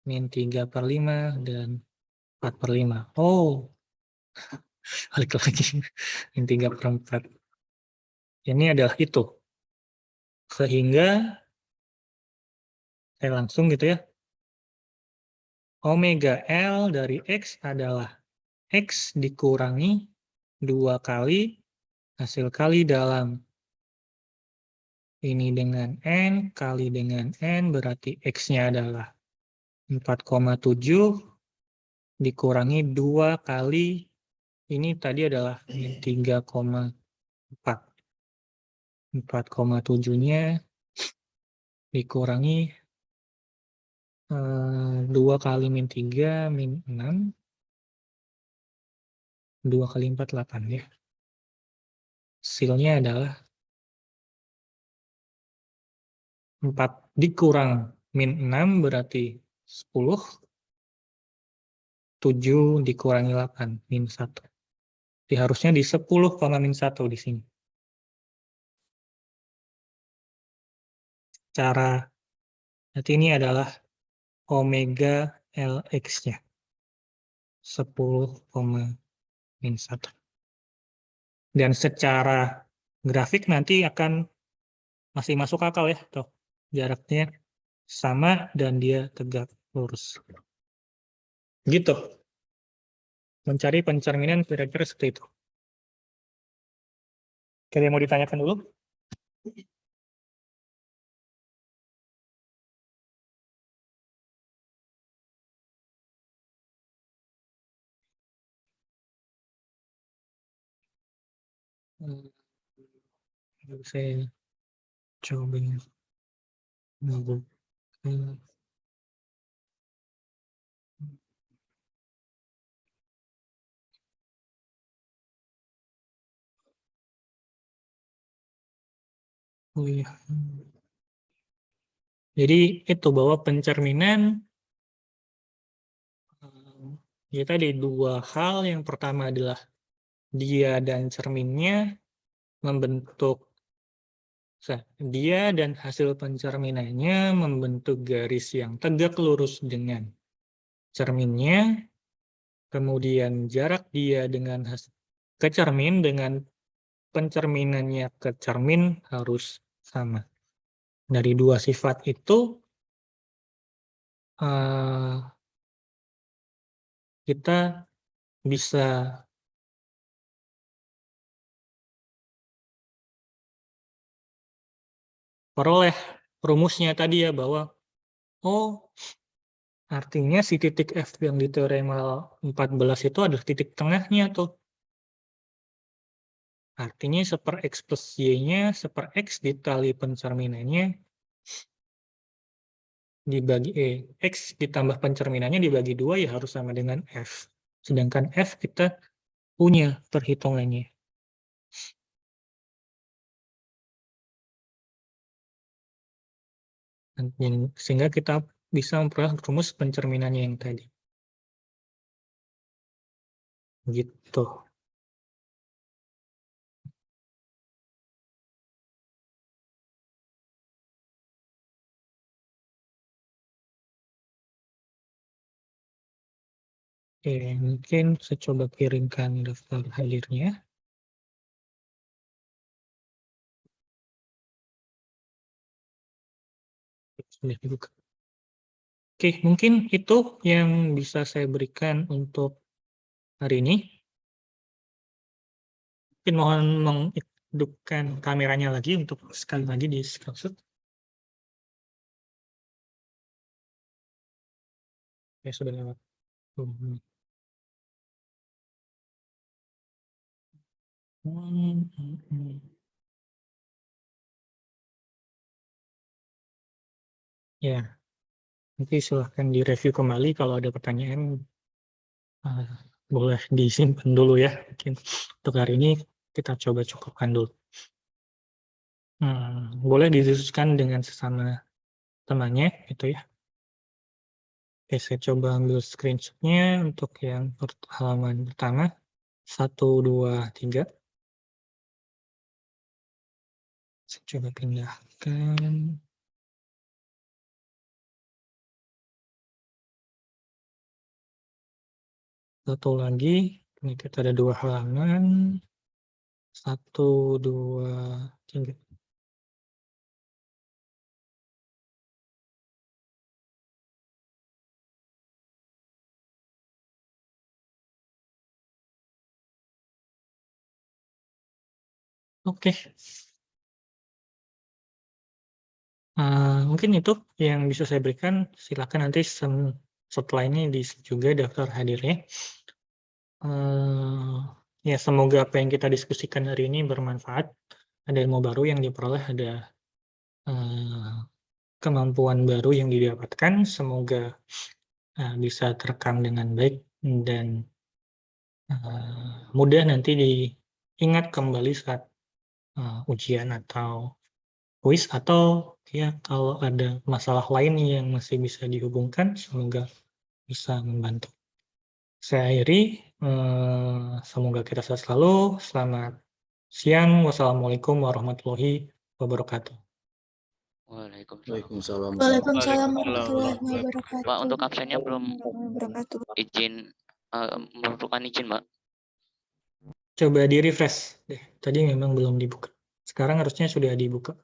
min 3/5 dan 4/5. Oh, balik lagi, min 3/4. Ini adalah itu. Sehingga, saya langsung gitu ya, omega L dari X adalah X dikurangi 2 kali hasil kali dalam ini dengan N kali dengan N, berarti X-nya adalah 4,7 dikurangi 2 kali, ini tadi adalah 3,4. 4,7-nya dikurangi 2 kali min 3, min 6. 2 kali 4, 8 ya. Hasilnya adalah 4 dikurang min 6 berarti 10. 7 dikurangi 8, min 1. Jadi harusnya di 10, min 1 di sini. Cara, nanti ini adalah omega LX-nya. 10, min 1. Dan secara grafik nanti akan masih masuk akal ya, tuh. Jaraknya sama dan dia tegak lurus. Gitu. Mencari pencerminan kira-kira seperti itu. Oke, yang mau ditanyakan dulu? Saya coba ngebuka. Oh iya. Jadi itu bahwa pencerminan ya tadi dua hal. Yang pertama adalah dia dan cerminnya membentuk, dia dan hasil pencerminannya membentuk garis yang tegak lurus dengan cerminnya. Kemudian jarak dia dengan ke cermin dengan pencerminannya ke cermin harus sama. Dari dua sifat itu kita bisa peroleh rumusnya tadi ya, bahwa artinya si titik F yang di teorema 14 itu adalah titik tengahnya tuh. Artinya 1/X plus Y-nya 1/X dikali pencerminannya dibagi X ditambah pencerminannya dibagi 2 ya harus sama dengan F. Sedangkan F kita punya perhitungannya. Sehingga kita bisa memperoleh rumus pencerminannya yang tadi. Gitu. Oke, mungkin saya coba kirimkan daftar hadirnya. Sudah dibuka. Oke, mungkin itu yang bisa saya berikan untuk hari ini. Mungkin mohon menghidupkan kameranya lagi untuk sekali lagi di screenshot. Ya, sudah lewat. Ya, nanti silahkan direview kembali kalau ada pertanyaan. Boleh disimpan dulu ya. Mungkin untuk hari ini kita coba cukupkan dulu. Boleh didiskusikan dengan sesama temannya, gitu ya. Oke, saya coba ambil screenshot-nya untuk yang halaman pertama. 1, 2, 3. Saya coba pindahkan. Satu lagi, ini kita ada 2 halaman. 1, 2, 3. Oke. Mungkin itu yang bisa saya berikan. Silakan nanti setelah ini diisi juga daftar hadirnya. Ya, semoga apa yang kita diskusikan hari ini bermanfaat. Ada ilmu baru yang diperoleh, ada kemampuan baru yang didapatkan. Semoga bisa terekam dengan baik dan mudah nanti diingat kembali saat ujian atau kuis, atau ya kalau ada masalah lain yang masih bisa dihubungkan, semoga bisa membantu. Saya akhiri, semoga kita sehat selalu. Selamat siang. Wassalamualaikum warahmatullahi wabarakatuh. Waalaikumsalam. Waalaikumsalam warahmatullahi wabarakatuh. Mbak, untuk absennya belum Wabarakatuh. izin, memerlukan izin, Mbak. Coba di refresh deh. Tadi memang belum dibuka. Sekarang harusnya sudah dibuka.